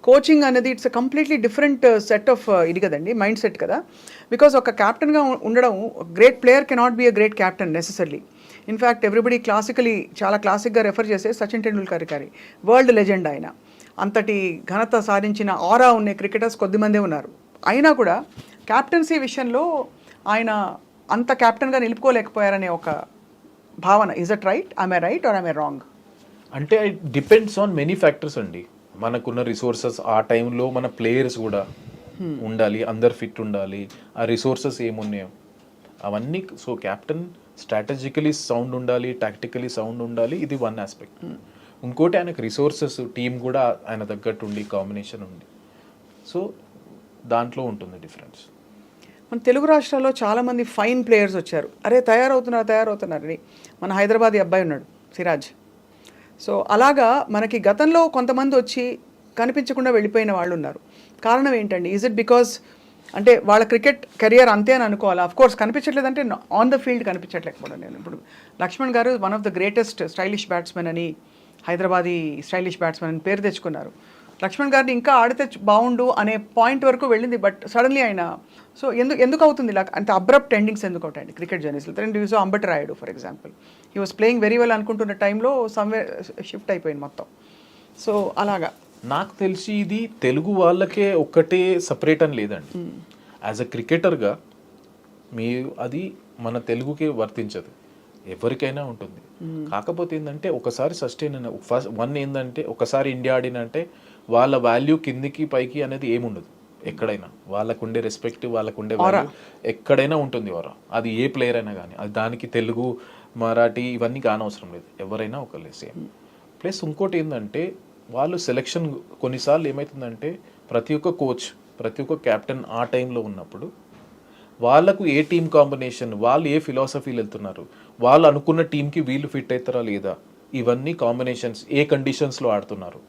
కోచింగ్ అన్నది it's a completely different set of ఇది కదండి, మైండ్ సెట్ కదా. బికాస్ ఒక క్యాప్టెన్గా ఉండడం, great player cannot be a great captain necessarily. In fact everybody చాలా క్లాసిక్గా రెఫర్ చేసే సచిన్ టెండూల్కర్ గారి, వరల్డ్ లెజెండ్ ఆయన. అంతటి ఘనత సాధించిన ఆరా ఉన్న క్రికెటర్స్ కొద్దిమందే ఉన్నారు. అయినా కూడా క్యాప్టెన్సీ విషయంలో ఆయన అంత క్యాప్టెన్గా నిలుపుకోలేకపోయారనే ఒక భావన. Is that right? I right or I wrong? అంటే it depends on many factors అండి. మనకున్న రిసోర్సెస్, ఆ టైంలో మన ప్లేయర్స్ కూడా ఉండాలి, అందరు ఫిట్ ఉండాలి, ఆ రిసోర్సెస్ ఏమున్నాయో అవన్నీ. సో క్యాప్టెన్ స్ట్రాటజికలీ సౌండ్ ఉండాలి, టాక్టికలీ సౌండ్ ఉండాలి, ఇది వన్ ఆస్పెక్ట్. ఇంకోటి ఆయనకు రిసోర్సెస్, టీం కూడా ఆయన తగ్గట్టు ఉండి, కాంబినేషన్ ఉంది. సో దాంట్లో ఉంటుంది డిఫరెన్స్. మన తెలుగు రాష్ట్రాల్లో చాలామంది ఫైన్ ప్లేయర్స్ వచ్చారు. అరే తయారవుతున్నారని మన హైదరాబాదీ అబ్బాయి ఉన్నాడు, సిరాజ్. సో అలాగా మనకి గతంలో కొంతమంది వచ్చి కనిపించకుండా వెళ్ళిపోయిన వాళ్ళు ఉన్నారు. కారణం ఏంటండి? ఈజ్ ఇట్ బికాస్ అంటే వాళ్ళ క్రికెట్ కెరియర్ అంతే అని అనుకోవాలి? అఫ్ కోర్స్ కనిపించట్లేదంటే ఆన్ ద ఫీల్డ్ కనిపించట్లేకపోవడం. నేను ఇప్పుడు లక్ష్మణ్ గారు one of the greatest stylish batsmen అని, హైదరాబాదీ స్టైలిష్ బ్యాట్స్మెన్ అని పేరు తెచ్చుకున్నారు. లక్ష్మణ్ గారిని ఇంకా ఆడితే బాగుండు అనే పాయింట్ వరకు వెళ్ళింది. బట్ సడన్లీ ఆయన, సో ఎందుకు అవుతుంది ఇలా అంత అబ్రప్ట్ ఎండింగ్స్ ఎందుకు అవుతాయండి క్రికెట్ జర్నీస్లో? So Ambati Rayudu for example, he was playing very well అనుకుంటున్న టైంలో సమ్వేర్ షిఫ్ట్ అయిపోయింది మొత్తం. సో అలాగా నాకు తెలిసి ఇది తెలుగు వాళ్ళకే ఒక్కటే సపరేట్ అని లేదండి. యాజ్ అ క్రికెటర్గా అది మన తెలుగుకే వర్తించదు, ఎవరికైనా ఉంటుంది. కాకపోతే ఏంటంటే ఒకసారి సస్టైన్ అయిన ఏంటంటే ఒకసారి ఇండియా ఆడినంటే వాళ్ళ వాల్యూ కిందికి పైకి అనేది ఏముండదు. ఎక్కడైనా వాళ్ళకుండే రెస్పెక్ట్, వాళ్ళకుండే వాల్యూ ఎక్కడైనా ఉంటుంది వారా. అది ఏ ప్లేయర్ అయినా కానీ, అది దానికి తెలుగు, మరాఠీ ఇవన్నీ కానవసరం లేదు, ఎవరైనా ఒకళ్ళే సేమ్. ప్లస్ ఇంకోటి ఏంటంటే వాళ్ళు సెలెక్షన్ కొన్నిసార్లు ఏమవుతుందంటే ప్రతి ఒక్క కోచ్, ప్రతి ఒక్క క్యాప్టెన్ ఆ టైంలో ఉన్నప్పుడు వాళ్ళకు ఏ టీం కాంబినేషన్, వాళ్ళు ఏ ఫిలాసఫీలు వెళ్తున్నారు, వాళ్ళు అనుకున్న టీంకి వీళ్ళు ఫిట్ అవుతారా లేదా, ఇవన్నీ కాంబినేషన్స్, ఏ కండిషన్స్లో ఆడుతున్నారు,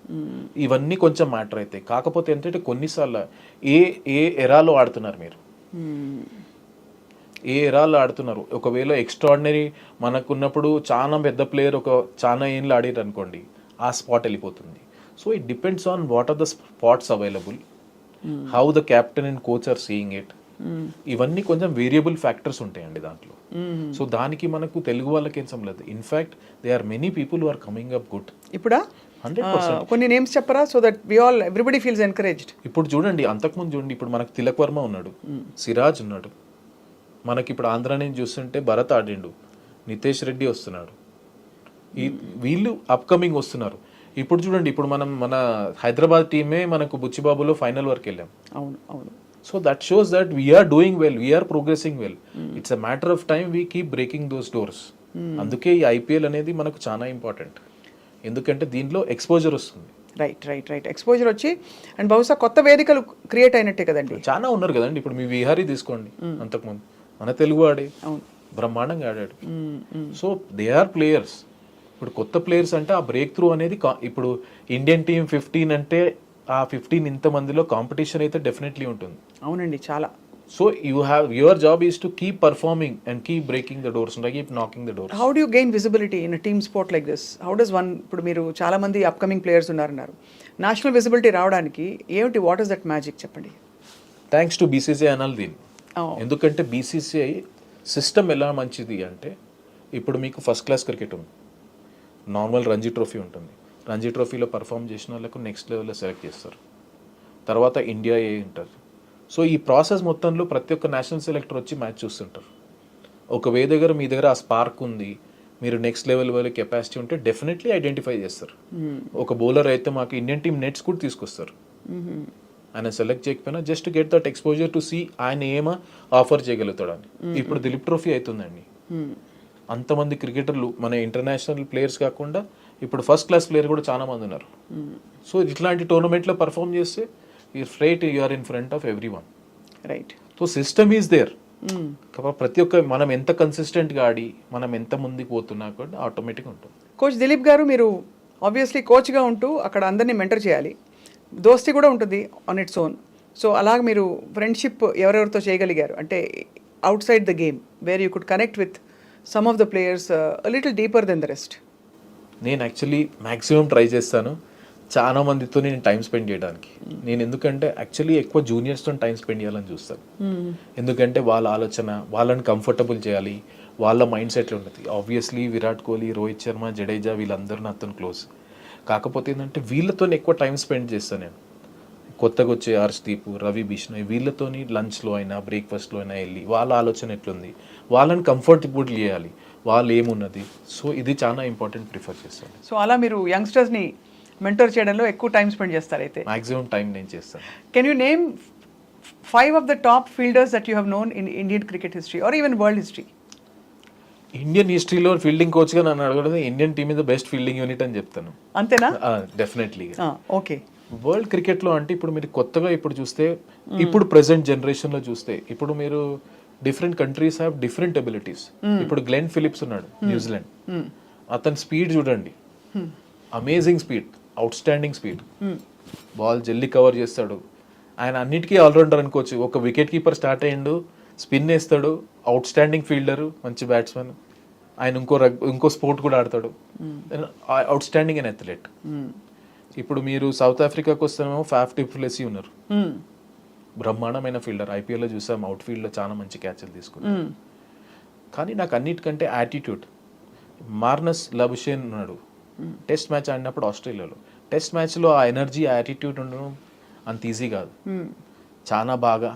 ఇవన్నీ కొంచెం మ్యాటర్ అవుతాయి. కాకపోతే ఏంటంటే కొన్నిసార్లు ఏ ఎరాలో ఆడుతున్నారు మీరు, ఏ ఎరాలో ఆడుతున్నారు. ఒకవేళ ఎక్స్ట్రాడినరీ మనకున్నప్పుడు చాలా పెద్ద ప్లేయర్ ఒక చాలా ఏళ్ళు ఆడారు అనుకోండి, ఆ స్పాట్ వెళ్ళిపోతుంది. So it depends on what are the spots available, how the captain and coach are seeing it. ఇవన్నీ కొంచెం వేరియబుల్ ఫ్యాక్టర్స్ ఉంటాయండి దాంట్లో. సో దానికి మనకు తెలుగు వాళ్ళకి ఏం సంబంధం లేదు. In fact they are many people who are coming up good. ఇప్పుడా 100%. కొన్ని నేమ్స్ చెప్పరా, so that we all everybody feels encouraged. ఇప్పుడు చూడండి, అంతకుముందు చూడండి, ఇప్పుడు మనకు తిలక్ వర్మ ఉన్నాడు, సిరాజ్ ఉన్నాడు, మనకి ఇప్పుడు ఆంధ్ర నుంచి చూస్తుంటే భరత్ ఆడిండు, నితేష్ రెడ్డి వస్తున్నాడు, వీళ్ళు అప్కమింగ్ వస్తున్నారు. ఇప్పుడు చూడండి, ఇప్పుడు మన హైదరాబాద్ టీమే మనకు బుచ్చిబాబులో ఫైనల్ వరకు వెళ్ళాం. అవును అవును. So that shows that we are doing well, we are progressing well. It's a matter of time we keep breaking those doors. అందుకే ఈ ఐపీఎల్ అనేది మనకు చాలా ఇంపార్టెంట్, ఎందుకంటే దీంట్లో ఎక్స్పోజర్ వస్తుంది. రైట్ ఎక్స్పోజర్ వచ్చి అండ్ బహుశా కొత్త వేదికలు క్రియేట్ అయినట్టే కదండి. చాలా ఉన్నారు కదండి. ఇప్పుడు మీ విహారీ తీసుకోండి, అంతకుముందు మన తెలుగు ఆడే బ్రహ్మాండంగా ఆడాడు. So they are players. ఇప్పుడు కొత్త ప్లేయర్స్ అంటే ఆ బ్రేక్ త్రూ అనేది ఇప్పుడు ఇండియన్ టీమ్ 15 అంటే ఆ 15 ఇంతమందిలో కాంపిటీషన్ అయితే డెఫినెట్లీ ఉంటుంది. అవునండి, చాలా. So your job is to keep performing and keep breaking the doors, keep knocking the doors. How do you gain visibility in team sport like this? How does one, ఇప్పుడు మీరు చాలా మంది అప్కమింగ్ ప్లేయర్స్ ఉన్నారన్నారు, నేషనల్ విజిబిలిటీ రావడానికి ఏమిటి, వాట్ ఇస్ దట్ మ్యాజిక్ చెప్పండి? థ్యాంక్స్ టు బీసీసీఐ అనాలి దీన్ని. ఎందుకంటే బీసీసీఐ సిస్టమ్ ఎలా మంచిది అంటే, ఇప్పుడు మీకు ఫస్ట్ క్లాస్ క్రికెట్ ఉంది, నార్మల్ రంజీ ట్రోఫీ ఉంటుంది, రంజీ ట్రోఫీలో పర్ఫామ్ చేసిన వాళ్ళకు నెక్స్ట్ లెవెల్లో సెలెక్ట్ చేస్తారు, తర్వాత ఇండియా ఏ ఉంటుంది. సో ఈ ప్రాసెస్ మొత్తంలో ప్రతి ఒక్క నేషనల్ సెలెక్టర్ వచ్చి మ్యాచ్ చూస్తుంటారు. మీ దగ్గర ఆ స్పార్క్ ఉంది, మీరు నెక్స్ట్ లెవెల్ వాళ్ళ కెపాసిటీ ఉంటే డెఫినెట్లీ ఐడెంటిఫై చేస్తారు. ఒక బౌలర్ అయితే మాకు ఇండియన్ టీమ్ నెట్స్ కూడా తీసుకొస్తారు, ఆయన సెలెక్ట్ చేయకపోయినా just get that exposure to see ఆయన ఏమా ఆఫర్ చేయగలుగుతాడని. ఇప్పుడు దిలీప్ ట్రోఫీ అవుతుందండి, అంతమంది క్రికెటర్లు మన ఇంటర్నేషనల్ ప్లేయర్స్ కాకుండా ఇప్పుడు ఫస్ట్ క్లాస్ ప్లేయర్ కూడా చాలా మంది ఉన్నారు. సో ఇట్లాంటి టోర్నమెంట్లో పర్ఫామ్ చేస్తే you are in front of every one. Right. So system is there. ప్రతి ఒక్క మనం ఎంత కన్సిస్టెంట్గా ఆడి మనం ఎంత ముందుకు పోతున్నా కూడా ఆటోమేటిక్గా ఉంటుంది. కోచ్ దిలీప్ గారు, మీరు ఆబ్వియస్లీ కోచ్గా ఉంటూ అక్కడ అందరినీ మెంటర్ చేయాలి, దోస్తీ కూడా ఉంటుంది ఆన్ ఇట్స్ ఓన్. సో అలాగ మీరు ఫ్రెండ్షిప్ ఎవరెవరితో చేయగలిగారు అంటే outside the game, where you could connect with some of the players little deeper than the rest? నేను యాక్చువల్లీ మ్యాక్సిమం ట్రై చేస్తాను చాలా మందితో నేను టైం స్పెండ్ చేయడానికి. నేను ఎందుకంటే యాక్చువల్లీ ఎక్కువ జూనియర్స్తో టైం స్పెండ్ చేయాలని చూస్తాను. ఎందుకంటే వాళ్ళ ఆలోచన, వాళ్ళని కంఫర్టబుల్ చేయాలి, వాళ్ళ మైండ్ సెట్ ఉంటుంది. ఆబ్వియస్లీ విరాట్ కోహ్లీ, రోహిత్ శర్మ, జడేజా వీళ్ళందరూ నాతో క్లోజ్. కాకపోతే ఏంటంటే వీళ్ళతో ఎక్కువ టైం స్పెండ్ చేస్తాను నేను. కొత్తగా వచ్చే హర్ష్దీప్, రవి బిష్ణోయ్ వీళ్ళతోని లంచ్లో అయినా బ్రేక్ఫాస్ట్లో అయినా వెళ్ళి వాళ్ళ ఆలోచన ఎట్లుంది, వాళ్ళని కంఫర్టబుల్ చేయాలి, వాళ్ళు ఏమున్నది. సో ఇది చాలా ఇంపార్టెంట్ ప్రిఫర్ చేస్తాను. సో అలా మీరు యంగ్స్టర్స్ని మెంటర్ చేయడంలో ఎక్కువ టైం స్పెండ్ చేస్తారు అయితే? మాక్సిమం టైం నేను చేస్తాను. Can you name 5 of the top fielders that you have known in Indian cricket history or even world history? Indian హిస్టరీలో ఫీల్డింగ్ కోచ్గా నన్ను అడగడం Indian team is the best fielding unit అని చెప్తాను. అంతేనా? డెఫినెట్లీ. ఓకే. వరల్డ్ క్రికెట్లో అంటే ఇప్పుడు మీరు కొత్తగా ఇప్పుడు చూస్తే, ఇప్పుడు ప్రెసెంట్ జనరేషన్లో చూస్తే, ఇప్పుడు మీరు different countries have different abilities. ఇప్పుడు గ్లెన్ ఫిలిప్స్ ఉన్నాడు, న్యూజిలాండ్. అతని స్పీడ్ చూడండి, amazing speed, out standing speed, ball జల్దీ కవర్ చేస్తాడు. ఆయన అన్నిటికీ ఆల్రౌండర్ అనుకోవచ్చు. ఒక వికెట్ కీపర్ స్టార్ట్ అయ్యిండు, స్పిన్ వేస్తాడు, అవుట్ స్టాండింగ్ ఫీల్డర్, మంచి బ్యాట్స్మెన్. ఆయన ఇంకో స్పోర్ట్ కూడా ఆడతాడు, అవుట్ స్టాండింగ్ అండ్ అథ్లెట్. ఇప్పుడు మీరు సౌత్ ఆఫ్రికాకి వస్తేనేమో ఫాఫ్ డి ప్లెసీ ఉన్నారు, బ్రహ్మాండమైన ఫీల్డర్. ఐపీఎల్లో చూసాం, అవుట్ ఫీల్డ్లో చాలా మంచి క్యాచ్లు తీసుకున్నారు. కానీ నాకు అన్నిటికంటే యాటిట్యూడ్. మార్నస్ లబుషేన్ ఉన్నాడు, టెస్ట్ మ్యాచ్ ఆడినప్పుడు ఆస్ట్రేలియాలో. టెస్ట్ మ్యాచ్లో ఆ ఎనర్జీ, ఆ యాటిట్యూడ్ ఉండడం అంత ఈజీ కాదు, చాలా బాగా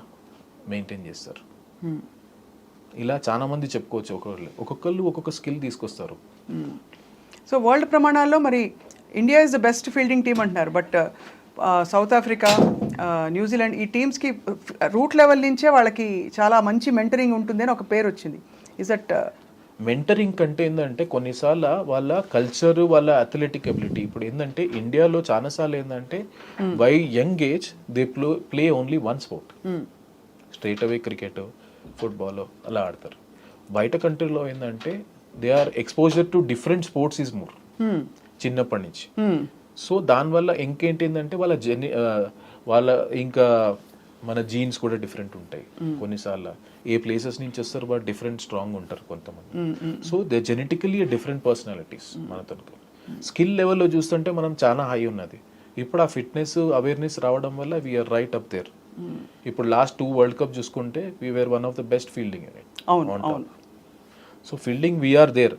మెయింటైన్ చేస్తారు. ఇలా చాలా మంది చెప్పుకోవచ్చు. ఒక్కొక్కళ్ళు ఒక్కొక్క స్కిల్ తీసుకొస్తారు. సో వరల్డ్ ప్రమాణాల్లో మరి India is the best fielding team అంటున్నారు, బట్ సౌత్ ఆఫ్రికా, న్యూజిలాండ్ ఈ టీమ్స్కి రూట్ లెవెల్ నుంచే వాళ్ళకి చాలా మంచి మెంటరింగ్ ఉంటుంది అని ఒక పేరు వచ్చింది. ఇస్ దట్ మెంటరింగ్ కంటే ఏంటంటే కొన్నిసార్లు వాళ్ళ కల్చర్, వాళ్ళ అథ్లెటిక్ ఎబిలిటీ. ఇప్పుడు ఏంటంటే ఇండియాలో చాలాసార్లు ఏంటంటే by young age they play only one sport, straight away cricket, football అలా ఆడతారు. బయట కంట్రీలో ఏంటంటే they are exposure to different sports is more చిన్నప్పటి నుంచి. సో దానివల్ల ఇంకేంటిందంటే వాళ్ళ ఇంకా మన జీన్స్ కూడా డిఫరెంట్ ఉంటాయి. కొన్నిసార్లు ఏ ప్లేసెస్ నుంచి వస్తారు, బట్ డిఫరెంట్ స్ట్రాంగ్ ఉంటారు కొంతమంది. So they genetically different personalities. మన తనకు స్కిల్ లెవెల్లో చూస్తుంటే మనం చాలా హై ఉన్నది. ఇప్పుడు ఆ ఫిట్నెస్ అవేర్నెస్ రావడం వల్ల వీఆర్ రైట్ అప్ దేర్. ఇప్పుడు లాస్ట్ 2 వరల్డ్ కప్ చూసుకుంటే we are one of the best fielding unit. అవును అవును. So fielding we are there.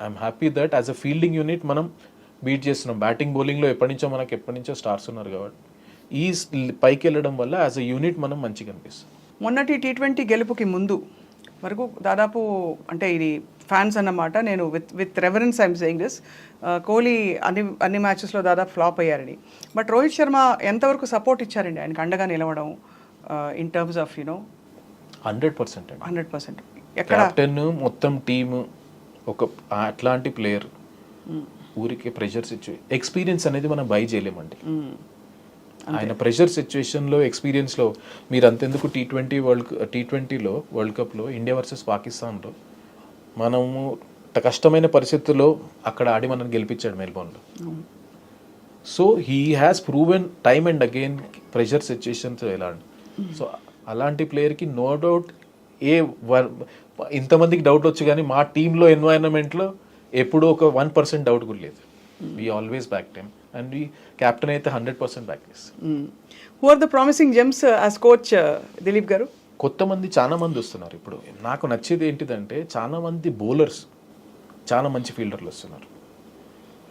I'm happy that as a fielding unit మనం బీట్ చేస్తున్నాం. బ్యాటింగ్ బౌలింగ్లో ఎప్పటి నుంచో స్టార్స్ ఉన్నారు కాబట్టి ఈ పైకి వెళ్ళడం వల్ల యాజ్ అ యూనిట్ మనం మంచిగా అనిపిస్తుంది. మొన్నటి T20 గెలుపుకి ముందు వరకు దాదాపు అంటే ఇది ఫ్యాన్స్ అన్నమాట, నేను with reverence I'm saying this, Kohli అన్ని మ్యాచెస్లో దాదాపు ఫ్లాప్ అయ్యారని. బట్ రోహిత్ శర్మ ఎంతవరకు సపోర్ట్ ఇచ్చారండి ఆయనకు అండగా నిలవడం ఇన్ టర్మ్స్ ఆఫ్ 100% అండి. 100%. ఎక్కడ కెప్టెన్ మొత్తం టీమ్ ఒక అట్లాంటి ప్లేయర్ ఊరికే ప్రెషర్ ఎక్స్పీరియన్స్ అనేది మనం బై చేయలేమండి. ఆయన ప్రెషర్ సిచ్యువేషన్లో ఎక్స్పీరియన్స్లో మీరు అంతెందుకు T20లో వరల్డ్ కప్లో ఇండియా వర్సెస్ పాకిస్తాన్లో మనము కష్టమైన పరిస్థితుల్లో అక్కడ ఆడి మనం గెలిపించాడు మెల్బోర్న్లో. So he has proven time and again pressure situations ఎలా. సో అలాంటి ప్లేయర్కి నో డౌట్ ఇంతమందికి డౌట్ వచ్చు కానీ మా టీంలో ఎన్వైరన్మెంట్లో ఎప్పుడూ ఒక 1% డౌట్ కూడా లేదు. We always back time and we captain అయితే 100% బ్యాక్ చేస్తాం. Who are the promising gems as coach Dilip గారు? చాలా మంది వస్తున్నారు. ఇప్పుడు నాకు నచ్చేది ఏంటిదంటే చాలా మంది బౌలర్స్ చాలా మంచి ఫీల్డర్లు వస్తున్నారు.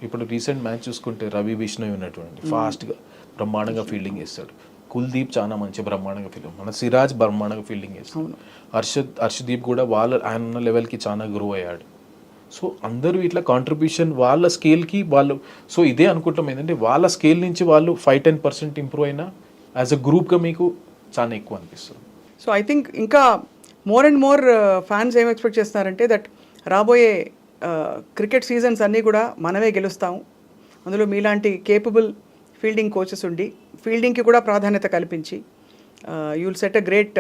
ఇప్పుడు రీసెంట్ మ్యాచ్ చూసుకుంటే రవి బిష్ణోయ్ ఉన్నటువంటి ఫాస్ట్గా బ్రహ్మాండంగా ఫీల్డింగ్ చేస్తాడు. కుల్దీప్ చాలా మంచి బ్రహ్మాండంగా ఫీల్డింగ్, మన సిరాజ్ బ్రహ్మాండంగా ఫీల్డింగ్ చేస్తాడు. హర్షదీప్ కూడా ఆయన ఉన్న లెవెల్కి చాలా గ్రో అయ్యాడు. సో అందరూ ఇట్లా కాంట్రిబ్యూషన్ వాళ్ళ స్కేల్కి వాళ్ళు. సో ఇదే అనుకుంటాం ఏంటంటే వాళ్ళ స్కేల్ నుంచి వాళ్ళు 5-10% ఇంప్రూవ్ అయినా యాజ్ అ గ్రూప్గా మీకు చాలా ఎక్కువ అనిపిస్తుంది. సో ఐ థింక్ ఇంకా మోర్ అండ్ మోర్ ఫ్యాన్స్ ఏం ఎక్స్పెక్ట్ చేస్తున్నారంటే దట్ రాబోయే క్రికెట్ సీజన్స్ అన్నీ కూడా మనమే గెలుస్తాము, అందులో మీలాంటి కేపబుల్ ఫీల్డింగ్ కోచెస్ ఉండి ఫీల్డింగ్కి కూడా ప్రాధాన్యత కల్పించి you will set a great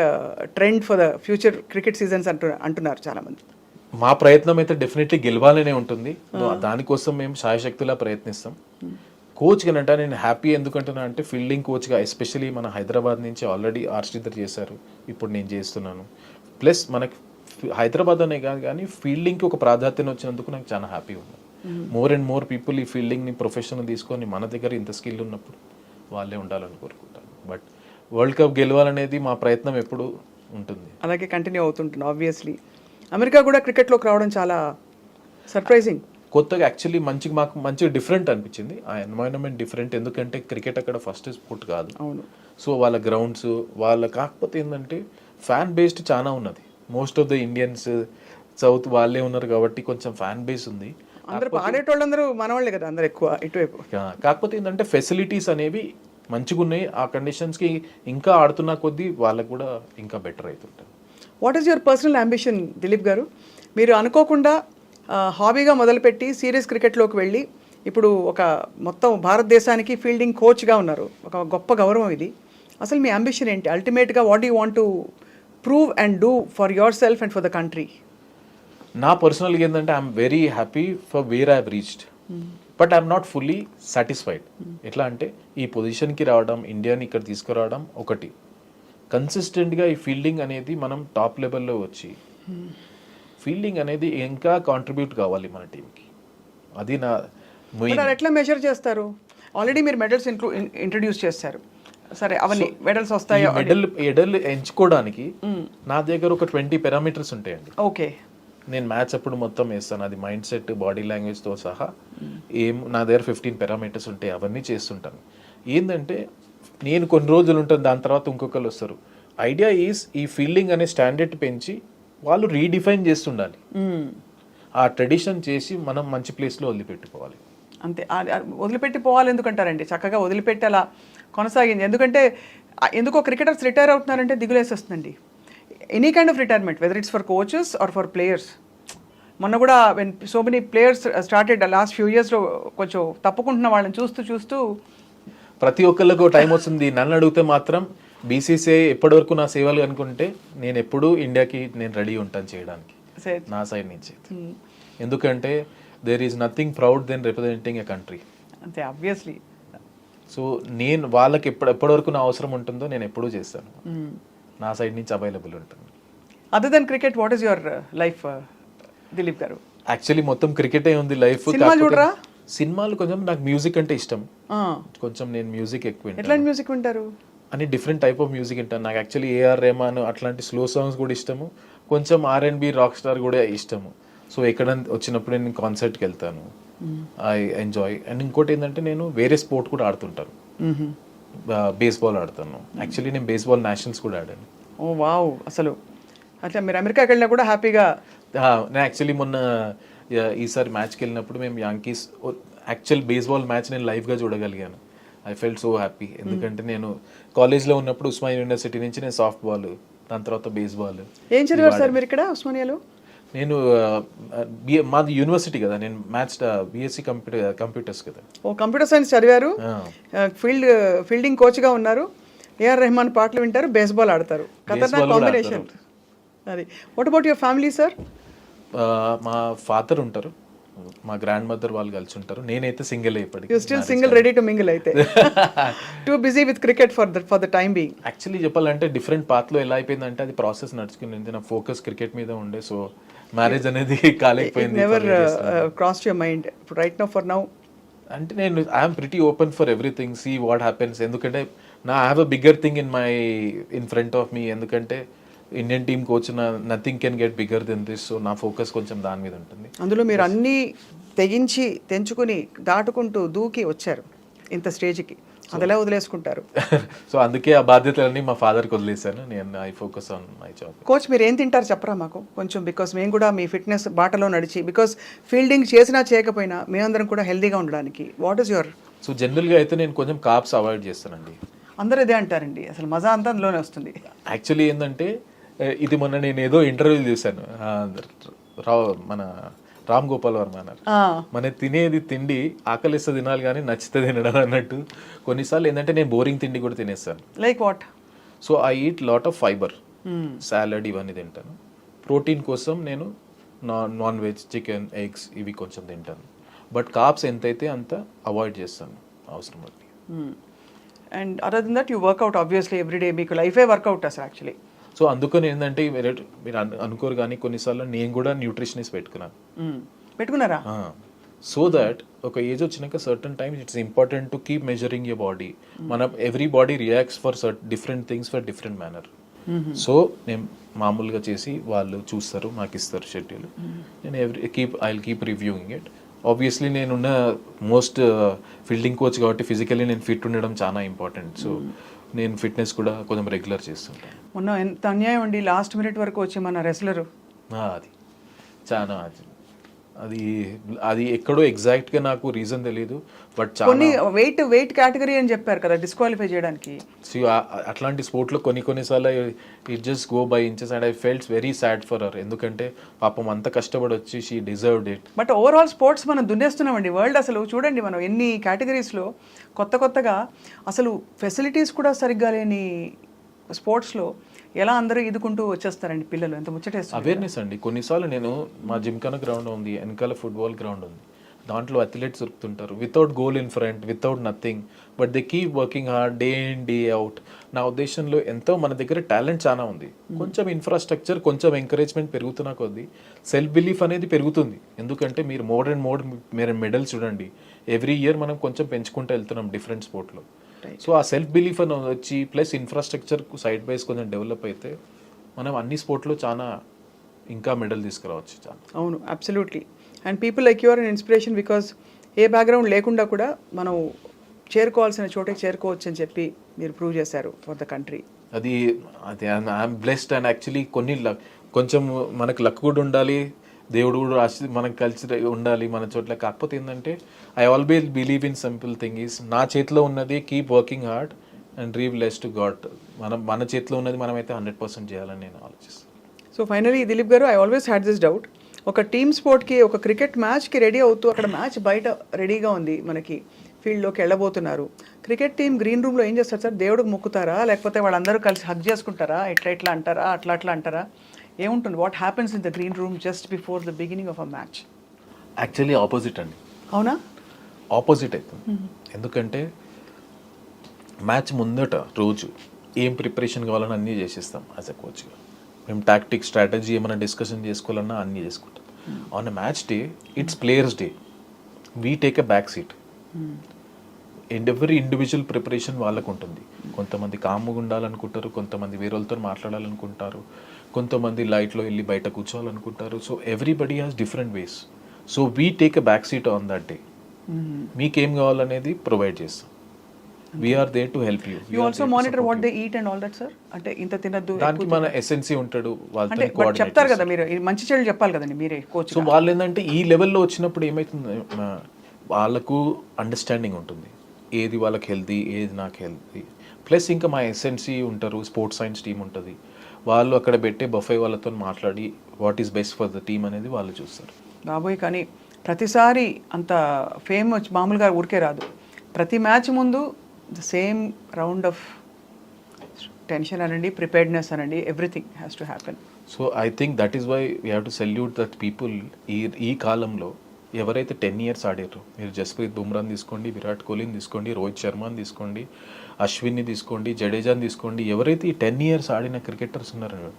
trend for the future cricket seasons అంటున్నారు చాలామంది. మా ప్రయత్నం అయితే డెఫినెట్లీ గెలవాలనే ఉంటుంది. దానికోసం మేము శాయశక్తులా ప్రయత్నిస్తాం. కోచ్ కనంటే నేను హ్యాపీ ఎందుకంటున్నా అంటే ఫీల్డింగ్ కోచ్గా ఎస్పెషలీ మన హైదరాబాద్ నుంచి ఆల్రెడీ శ్రీధర్ చేశారు, ఇప్పుడు నేను చేస్తున్నాను. ప్లస్ మనకి హైదరాబాద్ అనే కాదు కానీ ఫీల్డింగ్కి ఒక ప్రాధాన్యత వచ్చినందుకు నాకు చాలా హ్యాపీ ఉంది. మోర్ అండ్ మోర్ పీపుల్ ఈ ఫీల్డింగ్ని ప్రొఫెషన్ తీసుకొని మన దగ్గర ఇంత స్కిల్ ఉన్నప్పుడు వాళ్ళే ఉండాలని కోరుకుంటాను. బట్ వరల్డ్ కప్ గెలవాలనేది మా ప్రయత్నం ఎప్పుడు ఉంటుంది, అలాగే కంటిన్యూ అవుతుంటుంది. ఆబ్వియస్లీ అమెరికా కూడా క్రికెట్లోకి రావడం చాలా సర్ప్రైజింగ్. కొత్తగా యాక్చువల్లీ మాకు మంచిగా డిఫరెంట్ అనిపించింది. ఆ ఎన్వైరన్మెంట్ డిఫరెంట్, ఎందుకంటే క్రికెట్ అక్కడ ఫస్ట్ స్పోర్ట్ కాదు. అవును. సో వాళ్ళ గ్రౌండ్స్ కాకపోతే ఏంటంటే ఫ్యాన్ బేస్డ్ చాలా ఉన్నది. Most of the Indians south వాళ్ళే ఉన్నారు కాబట్టి కొంచెం ఫ్యాన్ బేస్ ఉంది. అందరూ ఆడేటోళ్ళందరూ మనవాళ్ళే కదా అందరూ ఎక్కువ ఇటువైపు. కాకపోతే ఏంటంటే ఫెసిలిటీస్ అనేవి మంచిగా ఉన్నాయి. ఆ కండిషన్స్కి ఇంకా ఆడుతున్న కొద్దీ వాళ్ళకు కూడా ఇంకా బెటర్ అవుతుంటుంది. What is your personal ambition Dilip garu? మీరు అనుకోకుండా హాబీగా మొదలుపెట్టి సీరియస్ క్రికెట్లోకి వెళ్ళి ఇప్పుడు ఒక మొత్తం భారతదేశానికి ఫీల్డింగ్ కోచ్గా ఉన్నారు, ఒక గొప్ప గౌరవం ఇది. అసలు మీ అంబిషన్ ఏంటి అల్టిమేట్గా? What you want to prove and do for your self and for the country? నా పర్సనల్గా ఏంటంటే I'm very happy for where I have reached, but I'm not fully satisfied. ఎట్లా అంటే ఈ పొజిషన్కి రావడం, ఇండియాని ఇక్కడ తీసుకురావడం ఒకటి, కన్సిస్టెంట్గా ఈ ఫీల్డింగ్ అనేది మనం టాప్ లెవెల్లో వచ్చి ఫీల్డింగ్ అనేది ఇంకా కాంట్రిబ్యూట్ కావాలి మన టీంకి. అది నా ఎట్లా మెజర్ చేస్తారు? ఆల్రెడీ మీరు మెడల్స్ ఇంట్రడ్యూస్ చేస్తారు, సరే అవన్నీ మెడల్స్ వస్తాయి. మెడల్ ఎంచుకోవడానికి నా దగ్గర ఒక 20 పారామీటర్స్ ఉంటాయండి. ఓకే. నేను మ్యాచ్ అప్పుడు మొత్తం వేస్తాను, అది మైండ్ సెట్, బాడీ లాంగ్వేజ్తో సహా నా దగ్గర 15 పారామీటర్స్ ఉంటాయి, అవన్నీ చేస్తుంటాను. ఏంటంటే నేను కొన్ని రోజులు ఉంటాను, దాని తర్వాత ఇంకొకరు వస్తారు. ఐడియా ఈజ్ ఈ ఫీల్డింగ్ అనే స్టాండర్డ్ పెంచి వాళ్ళు రీడిఫైన్ చేస్తుండాలి. ఆ ట్రెడిషన్ చేసి మనం మంచి ప్లేస్లో వదిలిపెట్టుకోవాలి. అంతే, వదిలిపెట్టిపోవాలి. ఎందుకంటారండి చక్కగా వదిలిపెట్టి అలా కొనసాగింది. ఎందుకంటే ఎందుకో క్రికెటర్స్ రిటైర్ అవుతున్నారంటే దిగులేసి వస్తుందండి. Any kind of retirement, whether it's for coaches or for players. మొన్న కూడా when so many players started last few ఇయర్స్లో కొంచెం తప్పుకుంటున్న వాళ్ళని చూస్తూ ప్రతి ఒక్కళ్ళకు టైం వస్తుంది. నన్ను అడిగితే మాత్రం బీసీసీఐ ఎప్పటివరకు నా సేవలు అనుకుంటే నేను ఎప్పుడూ ఇండియాకి నేను రెడీ ఉంటాను చేయడానికి నా సైడ్ నుంచి. ఎందుకంటే there is nothing proud than representing a country. అంతే, ఆబ్వియస్లీ. సో నేను వాళ్ళకి ఎప్పటివరకు నా అవసరం ఉంటుందో నేను ఎప్పుడూ చేస్తాను, నా సైడ్ నుంచి అవైలబుల్ ఉంటుంది. Other than cricket what is your life Dilip గారు? యాక్చువల్లీ మొత్తం క్రికెటే ఉంది లైఫ్. సినిమా చూడరా? సినిమాలు కొంచెం నాకు మ్యూజిక్ అంటే ఇష్టం. కొంచెం నేను మ్యూజిక్ ఎక్కువ వింటాను. ఎట్లాంటి మ్యూజిక్ వింటారు? అని డిఫరెంట్ టైప్ ఆఫ్ మ్యూజిక్ వింటాను. నాకు యాక్చువల్లీ ఏఆర్ రెహమాన్ అట్లాంటి స్లో సాంగ్స్ కూడా ఇష్టము, కొంచెం R&B రాక్ స్టార్ కూడా ఇష్టము. సో ఎక్కడ వచ్చినప్పుడు నేను కాన్సర్ట్కి వెళ్తాను, ఐ ఎంజాయ్. అండ్ ఇంకోటి ఏంటంటే నేను వేరే స్పోర్ట్ కూడా ఆడుతుంటాను, బేస్బాల్ ఆడతాను. యాక్చువల్లీ నేను బేస్బాల్ నేషనల్స్ కూడా ఆడాను. ఓ వావ్, అసలు అట్లా మీరు అమెరికాకి వెళ్ళినా కూడా హ్యాపీగా. నేను యాక్చువల్లీ మొన్న ఈసారి మ్యాచ్కి వెళ్ళినప్పుడు మేము యాంకీస్ యాక్చువల్ బేస్బాల్ మ్యాచ్ నేను లైవ్గా చూడగలిగాను. I felt so happy. ఎందుకంటే నేను కాలేజ్లో ఉన్నప్పుడు ఉస్మానియా యూనివర్సిటీ నుంచి నేను సాఫ్ట్ బాల్, దాని తర్వాత బేస్బాల్. ఏం చదివారు సార్ మీరు ఇక్కడ ఉస్మానియాలో? నేను మాది యూనివర్సిటీ కదా, నేను మ్యాథ్స్ బీఎస్సీ కంప్యూటర్స్ కదా. ఓ కంప్యూటర్ సైన్స్ చదివారు, ఫీల్డింగ్ కోచ్గా ఉన్నారు, ఏఆర్ రెహమాన్ పాటలు వింటారు, బేస్బాల్ ఆడతారు. ఖతర్నాక్ కాంబినేషన్ అది. What about your family sir? మా ఫాదర్ ఉంటారు, మా గ్రాండ్ మదర్ వాళ్ళు కలిసి ఉంటారు. నేనైతే సింగిల్ ఇప్పటికి. You still single, ready to mingle అయితే. Too busy with cricket for the time being. Actually చెప్పాలంటే డిఫరెంట్ పాత్లో ఎలా అయిపోయిందంటే అది ప్రాసెస్ నడుచుకుని నా ఫోకస్ క్రికెట్ మీద ఉండే, సో మ్యారేజ్ అనేది కాలేకపోయింది. Never cross your mind right now for now? అంటే నేను I'm pretty open for everything, see what happens. ఎందుకంటే I have a bigger thing in front of me. ఎందుకంటే Indian team coach, nothing can get bigger than this. So నా ఫోకస్ కొంచెం దాని మీద ఉంటుంది. అందులో మీరు అన్నీ తెగించి తెంచుకుని దాటుకుంటూ దూకి వచ్చారు ఇంత స్టేజ్కి, అది ఎలా వదిలేసుకుంటారు? సో అందుకే ఆ బాధ్యతలన్నీ మా ఫాదర్కి వదిలేశాను. నేను I focus on my job. Coach మీరు ఏం తింటారు చెప్పరా మాకు కొంచెం? బికాస్ మేము కూడా మీ ఫిట్నెస్ బాటలో నడిచి, బికాస్ ఫీల్డింగ్ చేసినా చేయకపోయినా మేమందరం కూడా హెల్దీగా ఉండడానికి, వాట్ ఈస్ యువర్? సో జనరల్గా అయితే నేను కొంచెం కార్బ్స్ అవాయిడ్ చేస్తానండి. అందరూ ఇదే అంటారండి, అసలు మజా అంతా అందులోనే వస్తుంది. యాక్చువల్లీ ఏంటంటే ఇది మొన్న నేను ఏదో ఇంటర్వ్యూ చూశాను, మన రామ్ గోపాల్ వర్మ అన్నారు, మన తినేది తిండి ఆకలిస్తే తినాలి కానీ నచ్చితే తినడం అన్నట్టు. కొన్నిసార్లు ఏంటంటే నేను బోరింగ్ తిండి కూడా తినేస్తాను. Like what? So I eat lot of fibre, salad ఇవన్నీ తింటాను. ప్రోటీన్ కోసం నేను నాన్ వెజ్, చికెన్, ఎగ్స్ ఇవి కొంచెం తింటాను. బట్ కార్బ్స్ ఎంతైతే అంత అవాయిడ్ చేస్తాను అవసరం బట్టి. And other than that you work out obviously every day, మీకు లైఫే వర్కౌట్ అసలు యాక్చువల్లీ. సో అందుకని ఏంటంటే మీరు అనుకోరు కానీ కొన్నిసార్లు నేను కూడా న్యూట్రిషనిస్ట్ పెట్టుకున్నారా? సో దట్ ఒక ఏజ్ వచ్చినాక certain times it's important to keep measuring your body. మన every body reacts for different things for different manner. So నేను మామూలుగా చేసి వాళ్ళు చూస్తారు, నాకు ఇస్తారు షెడ్యూల్. నేను I keep reviewing it. Obviously నేనున్న మోస్ట్ ఫీల్డింగ్ కోచ్ కాబట్టి ఫిజికల్లీ నేను ఫిట్ ఉండడం చాలా ఇంపార్టెంట్. సో నేను ఫిట్నెస్ కూడా కొంచెం రెగ్యులర్ చేస్తుంటాను. మొన్న ఎంత అన్యాయం అండి, లాస్ట్ మినిట్ వరకు వచ్చి మన రెస్లరు. అది చాలా అది ఎక్కడో ఎగ్జాక్ట్గా నాకు రీజన్ తెలియదు, బట్ కొన్ని వెయిట్ కేటగిరీ అని చెప్పారు కదా డిస్క్వాలిఫై చేయడానికి. అట్లాంటి స్పోర్ట్లో కొన్నిసార్లు it just go by inches and I felt very sad for her. ఎందుకంటే పాపం అంత కష్టపడి వచ్చి she deserved it. But overall sports మనం దున్నేస్తున్నామండి వరల్డ్. అసలు చూడండి మనం ఎన్ని కేటగిరీస్లో కొత్తగా అసలు ఫెసిలిటీస్ కూడా సరిగ్గా లేని స్పోర్ట్స్లో ఎలా అందరూ ఇదుకుంటూ వచ్చేస్తారండి పిల్లలు, ఎంత ముచ్చటేస్తారు. అవేర్నెస్ అండి. కొన్నిసార్లు నేను మా జిమ్ఖానా గ్రౌండ్ ఉంది, వెనకాల ఫుట్బాల్ గ్రౌండ్ ఉంది, దాంట్లో అథ్లెట్స్ దొరుకుతుంటారు without goal in front, without nothing, but they keep working hard day in day out. నా ఉద్దేశంలో ఎంతో మన దగ్గర టాలెంట్ చాలా ఉంది, కొంచెం ఇన్ఫ్రాస్ట్రక్చర్, కొంచెం ఎంకరేజ్మెంట్ పెరుగుతున్న కొద్దీ సెల్ఫ్ బిలీఫ్ అనేది పెరుగుతుంది. ఎందుకంటే మీరు మీరు మెడల్స్ చూడండి, ఎవ్రీ ఇయర్ మనం కొంచెం పెంచుకుంటూ వెళ్తున్నాం డిఫరెంట్ స్పోర్ట్లో. సో ఆ సెల్ఫ్ బిలీఫ్ అని వచ్చి ప్లస్ ఇన్ఫ్రాస్ట్రక్చర్ సైడ్ బైస్ కొంచెం డెవలప్ అయితే మనం అన్ని స్పోర్ట్లో చాలా ఇంకా మెడల్ తీసుకురావచ్చు. చాలా అవును, absolutely. And people like your an inspiration, because A background లేకుండా కూడా మనం చేరుకోవాల్సిన చోటకి చేరుకోవచ్చు అని చెప్పి మీరు ప్రూవ్ చేశారు ఫర్ ద కంట్రీ. అది ఐఎమ్ బ్లెస్డ్. అండ్ యాక్చువల్లీ కొంచెం మనకు లక్ కూడా ఉండాలి, దేవుడు కూడా మనకు కలిసి ఉండాలి మన చోట్ల. కాకపోతే ఏంటంటే I always believe in simple thing is, నా చేతిలో ఉన్నది keep working hard and leave less to God. మన చేతిలో ఉన్నది మనమైతే 100% చేయాలని నేను ఆలోచిస్తాను. సో ఫైనలీ దిలీప్ గారు, I always had this doubt, ఒక టీమ్ స్పోర్ట్కి, ఒక క్రికెట్ మ్యాచ్కి రెడీ అవుతూ అక్కడ మ్యాచ్ బయట రెడీగా ఉంది, మనకి ఫీల్డ్లోకి వెళ్ళబోతున్నారు. క్రికెట్ టీం గ్రీన్ రూమ్లో ఏం చేస్తారు సార్? దేవుడికి మొక్కుతారా, లేకపోతే వాళ్ళందరూ కలిసి హగ్ చేసుకుంటారా, ఇట్లా అంటారా, అట్లా అంటారా, ఏముంటుంది? What happens in the green room just before the beginning of a match? Actually opposite అండి. అవునా? ఆపోజిట్ అవుతుంది. ఎందుకంటే మ్యాచ్ ముందట రోజు ఏం ప్రిపరేషన్ కావాలని అన్నీ చేసేస్తాం యాజ్ అ కోచ్గా. మేము టాక్టిక్, స్ట్రాటజీ ఏమైనా డిస్కషన్ చేసుకోవాలన్నా అన్నీ చేసుకుంటాం. On a match day it's players day, we take a back seat. ఎవరి ఇండివిజువల్ ప్రిపరేషన్ వాళ్ళకు ఉంటుంది. కొంతమంది కామ్గా ఉండాలనుకుంటారు, కొంతమంది వేరే వాళ్ళతో మాట్లాడాలనుకుంటారు, కొంతమంది లైట్లో వెళ్ళి బయట కూర్చోవాలనుకుంటారు. So everybody has different ways. So we take a back seat on that day. మీకేం కావాలనేది ప్రొవైడ్ చేస్తాం. We are there to help you. You also monitor what they eat and all that sir. అంటే ఇంత తినద్దు దానికి మన ఎస్ఎన్సీ ఉంటాడు, అంటే వాళ్ళతో చెప్తారు కదా మీరు, ఈ మంచి చెడు చెప్పాలి కదండి మీరే కోచ్. సో వాళ్ళు ఏంటంటే ఈ లెవెల్లో వచ్చినప్పుడు ఏమవుతుంది, వాళ్ళకు అండర్స్టాండింగ్ ఉంటుంది ఏది వాళ్ళకి హెల్తీ, ఏది నాకు హెల్తీ. ప్లస్ ఇంకా మా ఎస్ఎన్సీ ఉంటారు, స్పోర్ట్స్ సైన్స్ టీం ఉంటుంది, వాళ్ళు అక్కడ పెట్టే బఫే వాళ్ళతో మాట్లాడి what is best for the team అనేది వాళ్ళు చూస్తారు. బాబోయ్, కానీ ప్రతిసారి అంత ఫేమ్ వచ్చి మామూలుగా ఊరికే రాదు. ప్రతి మ్యాచ్ ముందు the same round of tension అనండి, ప్రిపేర్డ్నెస్ అనండి, everything has to happen. So I think that is why we have to salute that people. ఈ కాలంలో ఎవరైతే 10 years ఆడారు, మీరు జస్ప్రీత్ బుమ్రాని తీసుకోండి, విరాట్ కోహ్లీని తీసుకోండి, రోహిత్ శర్మని తీసుకోండి, అశ్విన్ని తీసుకోండి, జడేజాని తీసుకోండి, ఎవరైతే ఈ 10 years ఆడిన క్రికెటర్స్ ఉన్నారో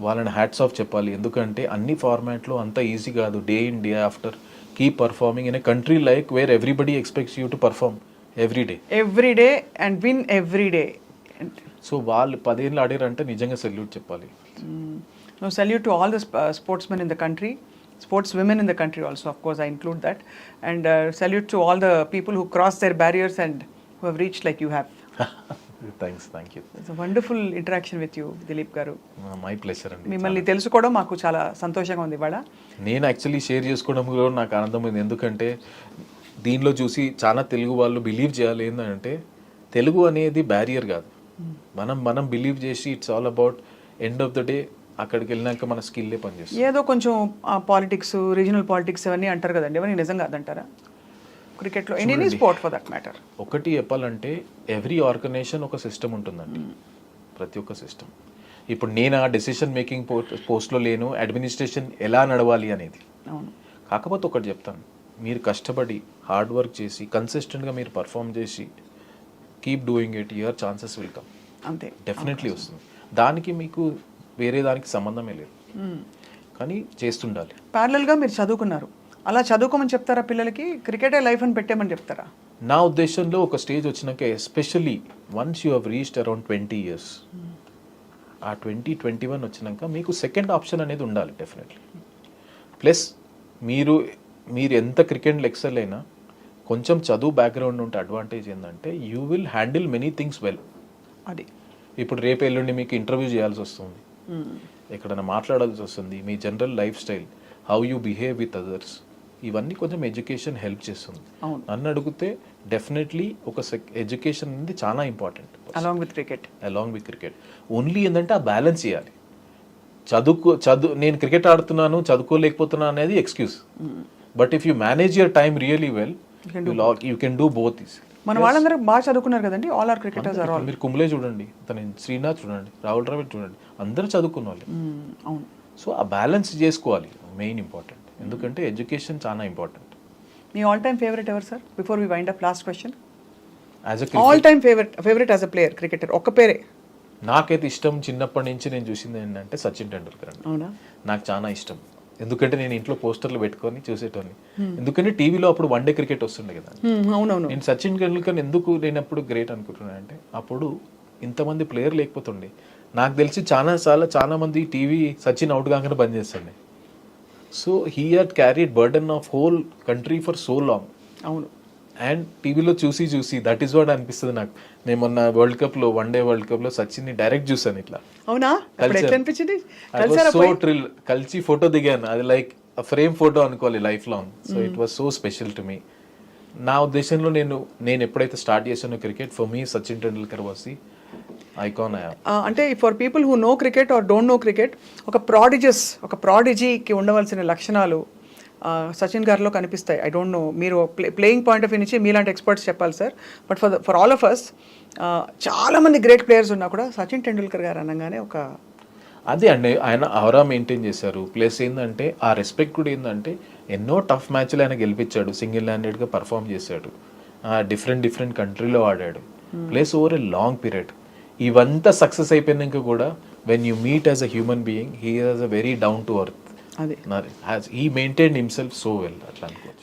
వాళ్ళని హ్యాట్స్ ఆఫ్ చెప్పాలి. ఎందుకంటే అన్ని ఫార్మాట్లో అంత ఈజీ కాదు. Day in day after keep performing in a country like where everybody expects you to perform every day and win every day. So వాళ్ళు 10 years ఆడారంటే నిజంగా సెల్యూట్ చెప్పాలి. No, salute to all the sportsmen in the country, sportswomen in the country also, of course I include that, and salute to all the people who cross their barriers and who have reached like you have. Thanks, thank you. It's a wonderful interaction with you, Dilip garu. My pleasure అండి. మిమ్మల్ని తెలుసుకోవడం మాకు చాలా సంతోషంగా ఉంది ఇవాళ. నేను యాక్చువల్లీ షేర్ చేసుకోవడం కూడా నాకు ఆనందమైంది. ఎందుకంటే దీనిలో చూసి చాలా తెలుగు వాళ్ళు బిలీవ్ చేయాలి ఏంటంటే తెలుగు అనేది బ్యారియర్ కాదు. మనం బిలీవ్ చేసి it's all about end of the day అక్కడికి వెళ్ళినాక మన స్కిల్లే పనిచేస్తుంది. ఏదో కొంచెం పాలిటిక్స్, రీజనల్ పాలిటిక్స్ అవన్నీ అంటారు కదండి, అవన్నీ నిజంగా అదంటారా క్రికెట్లో, any sport for that matter? ఒకటి చెప్పాలంటే ఎవ్రీ ఆర్గనైజేషన్ ఒక సిస్టమ్ ఉంటుందండి, ప్రతి ఒక్క సిస్టమ్. ఇప్పుడు నేను ఆ డెసిషన్ మేకింగ్ పోస్ట్లో లేను, అడ్మినిస్ట్రేషన్ ఎలా నడవాలి అనేది. అవును. కాకపోతే ఒకటి చెప్తాను, మీరు కష్టపడి హార్డ్ వర్క్ చేసి కన్సిస్టెంట్గా మీరు పర్ఫామ్ చేసి keep doing it, your chances will come. అంతే, డెఫినెట్లీ వస్తుంది. దానికి మీకు వేరే దానికి సంబంధమే లేదు, కానీ చేస్తుండాలి. ప్యారలల్గా మీరు చదువుకున్నారు, అలా చదువుకోమని చెప్తారా పిల్లలకి? క్రికెటే లైఫ్ అని పెట్టేమని చెప్తారా? నా ఉద్దేశంలో ఒక స్టేజ్ వచ్చినాక, especially once you have reached around 20 years, ఆ 20-21 వచ్చినాక మీకు సెకండ్ ఆప్షన్ అనేది ఉండాలి డెఫినెట్లీ. ప్లస్ మీరు ఎంత క్రికెట్లో ఎక్సెల్ అయినా కొంచెం చదువు బ్యాక్గ్రౌండ్ ఉంటే అడ్వాంటేజ్ ఏంటంటే you will handle many things well. అది ఇప్పుడు రేపు ఎల్లుండి మీకు ఇంటర్వ్యూ చేయాల్సి వస్తుంది, ఎక్కడైనా మాట్లాడాల్సి వస్తుంది, మీ general lifestyle, how you behave with others, ఇవన్నీ కొంచెం ఎడ్యుకేషన్ హెల్ప్ చేస్తుంది. నన్ను అడిగితే డెఫినెట్లీ ఒక ఎడ్యుకేషన్ అనేది చాలా important along with cricket. Only ఏంటంటే ఆ బ్యాలెన్స్ చేయాలి. నేను క్రికెట్ ఆడుతున్నాను చదువుకోలేకపోతున్నాను అనేది excuse. But if you manage your time really well, you can do both. మన వాళ్ళందరూ బాగా చదువుకున్నారు కదండి, all are cricketers are all. మీరు కుంబ్లే చూడండి, శ్రీనాథ్ చూడండి, రాహుల్ ద్రావిడ్ చూడండి, అందరూ చదువుకున్న వాళ్ళు. అవును. సో ఆ బ్యాలెన్స్ చేసుకోవాలి, మెయిన్ ఇంపార్టెంట్. ఎందుకంటే ఎడ్యుకేషన్ చాలా ఇంపార్టెంట్. మీ ఆల్ టైమ్ ఫేవరెట్ ఎవరు sir? Before we wind up, last question. All time favourite as a player cricketer ఒక్క పేరే. నాకైతే ఇష్టం, చిన్నప్పటి నుంచి నేను చూసింది ఏంటంటే సచిన్ టెండూల్కర్ అండి. అవునా? నాకు చాలా ఇష్టం, ఎందుకంటే నేను ఇంట్లో పోస్టర్లు పెట్టుకొని చూసేటోని. ఎందుకంటే టీవీలో అప్పుడు వన్డే క్రికెట్ వస్తుండే కదా. అవునవును. నేను సచిన్ టెండూల్కర్ ఎందుకు నేను అప్పుడు గ్రేట్ అనుకుంటున్నాను అంటే, అప్పుడు ఇంతమంది ప్లేయర్ లేకపోతుండే. నాకు తెలిసి చాలా మంది టీవీ సచిన్ అవుట్ కాగానే బంద్ చేస్తుండే. So he had carried burden of whole country for so long. అవును. అండ్ టీవీలో చూసి దట్ ఈస్ వాట్ అనిపిస్తుంది నాకు. నేను మొన్న వన్డే వరల్డ్ కప్ లో సచిన్ ని డైరెక్ట్ చూసాను ఇట్లా. అవునా? అనిపించింది సో థ్రిల్. కలిసి ఫోటో దిగాను, అది లైక్ ఫ్రేమ్ ఫోటో అనుకోవాలి life long. So it was so special to me. నా ఉద్దేశంలో నేను ఎప్పుడైతే స్టార్ట్ చేశానో cricket, for me Sachin Tendulkar was the icon. అంటే for people who know cricket or don't know cricket, ఒక ప్రాడిజీకి ఉండవలసిన లక్షణాలు సచిన్ గారిలో కనిపిస్తాయి. ఐ డోంట్ నో, మీరు ప్లేయింగ్ పాయింట్ ఆఫ్ వ్యూ నుంచి మీలాంటి ఎక్స్పర్ట్స్ చెప్పాలి sir. But for all of us, చాలామంది గ్రేట్ ప్లేయర్స్ ఉన్నా కూడా సచిన్ టెండూల్కర్ గారు అనగానే ఒక అదే అండి, ఆయన అవరా మెయింటైన్ చేశారు. ప్లస్ ఏంటంటే ఆ రెస్పెక్ట్ కూడా ఏంటంటే ఎన్నో టఫ్ మ్యాచ్లు ఆయన గెలిపించాడు, సింగిల్ హ్యాండెడ్గా పర్ఫామ్ చేశాడు, డిఫరెంట్ కంట్రీలో ఆడాడు, plus over a long period. ఇవంతా సక్సెస్ అయిపోయినాక కూడా when you meet as a human being, he has a very down to earth. He maintained himself so well.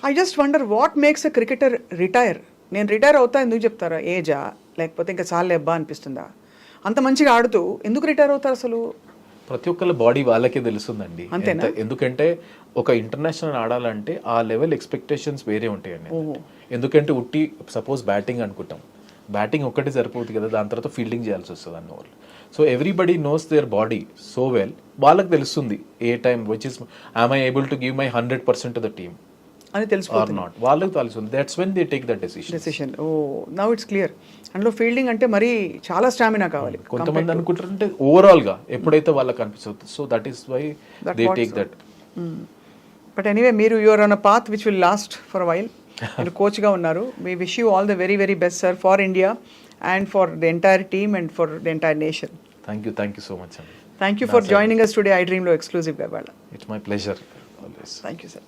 I just wonder what makes a cricketer retire నేను రిటైర్ అవుతా ఎందుకు చెప్తారా? ఏజా లేకపోతే ఇంకా చాలా ఎబ్బా అనిపిస్తుందా? అంత మంచిగా ఆడుతూ ఎందుకు రిటైర్ అవుతారు అసలు? ప్రతి ఒక్కళ్ళ బాడీ వాళ్ళకే తెలుస్తుందండి. ఎందుకంటే ఒక ఇంటర్నేషనల్ ఆడాలంటే ఆ లెవెల్ ఎక్స్పెక్టేషన్స్ వేరే ఉంటాయండి. ఎందుకంటే ఉట్టి సపోజ్ బ్యాటింగ్ అనుకుంటాం, బ్యాటింగ్ ఒక్కటే సరిపోతుంది కదా, దాని తర్వాత ఫీల్డింగ్ చేయాల్సి వస్తుంది అన్న వాళ్ళు. So everybody knows their body so well, వాళ్ళకి తెలుస్తుంది ఏ time which is I able to give my 100% to the team అని తెలుసుకోవాలి. నాట్, వాళ్ళకి తెలుస్తుంది. That's when they take that decision. Oh now it's clear. అందులో ఫీల్డింగ్ అంటే మరి చాలా స్టామినా కావాలి. కొంతమంది అనుకుంటారంటే ఓవరాల్ గా ఎప్పుడైతే వాళ్ళకి అనిపిస్తుంది, so that is why they take that. But anyway, మీరు you are on a path which will last for while. మీరు కోచ్గా ఉన్నారు. We wish you all the very very best sir, for India and for the entire team and for the entire nation. Thank you so much అండి. Thank you for joining us today ఐ డ్రీమ్లో ఎక్స్క్లూజివ్గా ఇవాళ. It's my pleasure always. Thank you sir.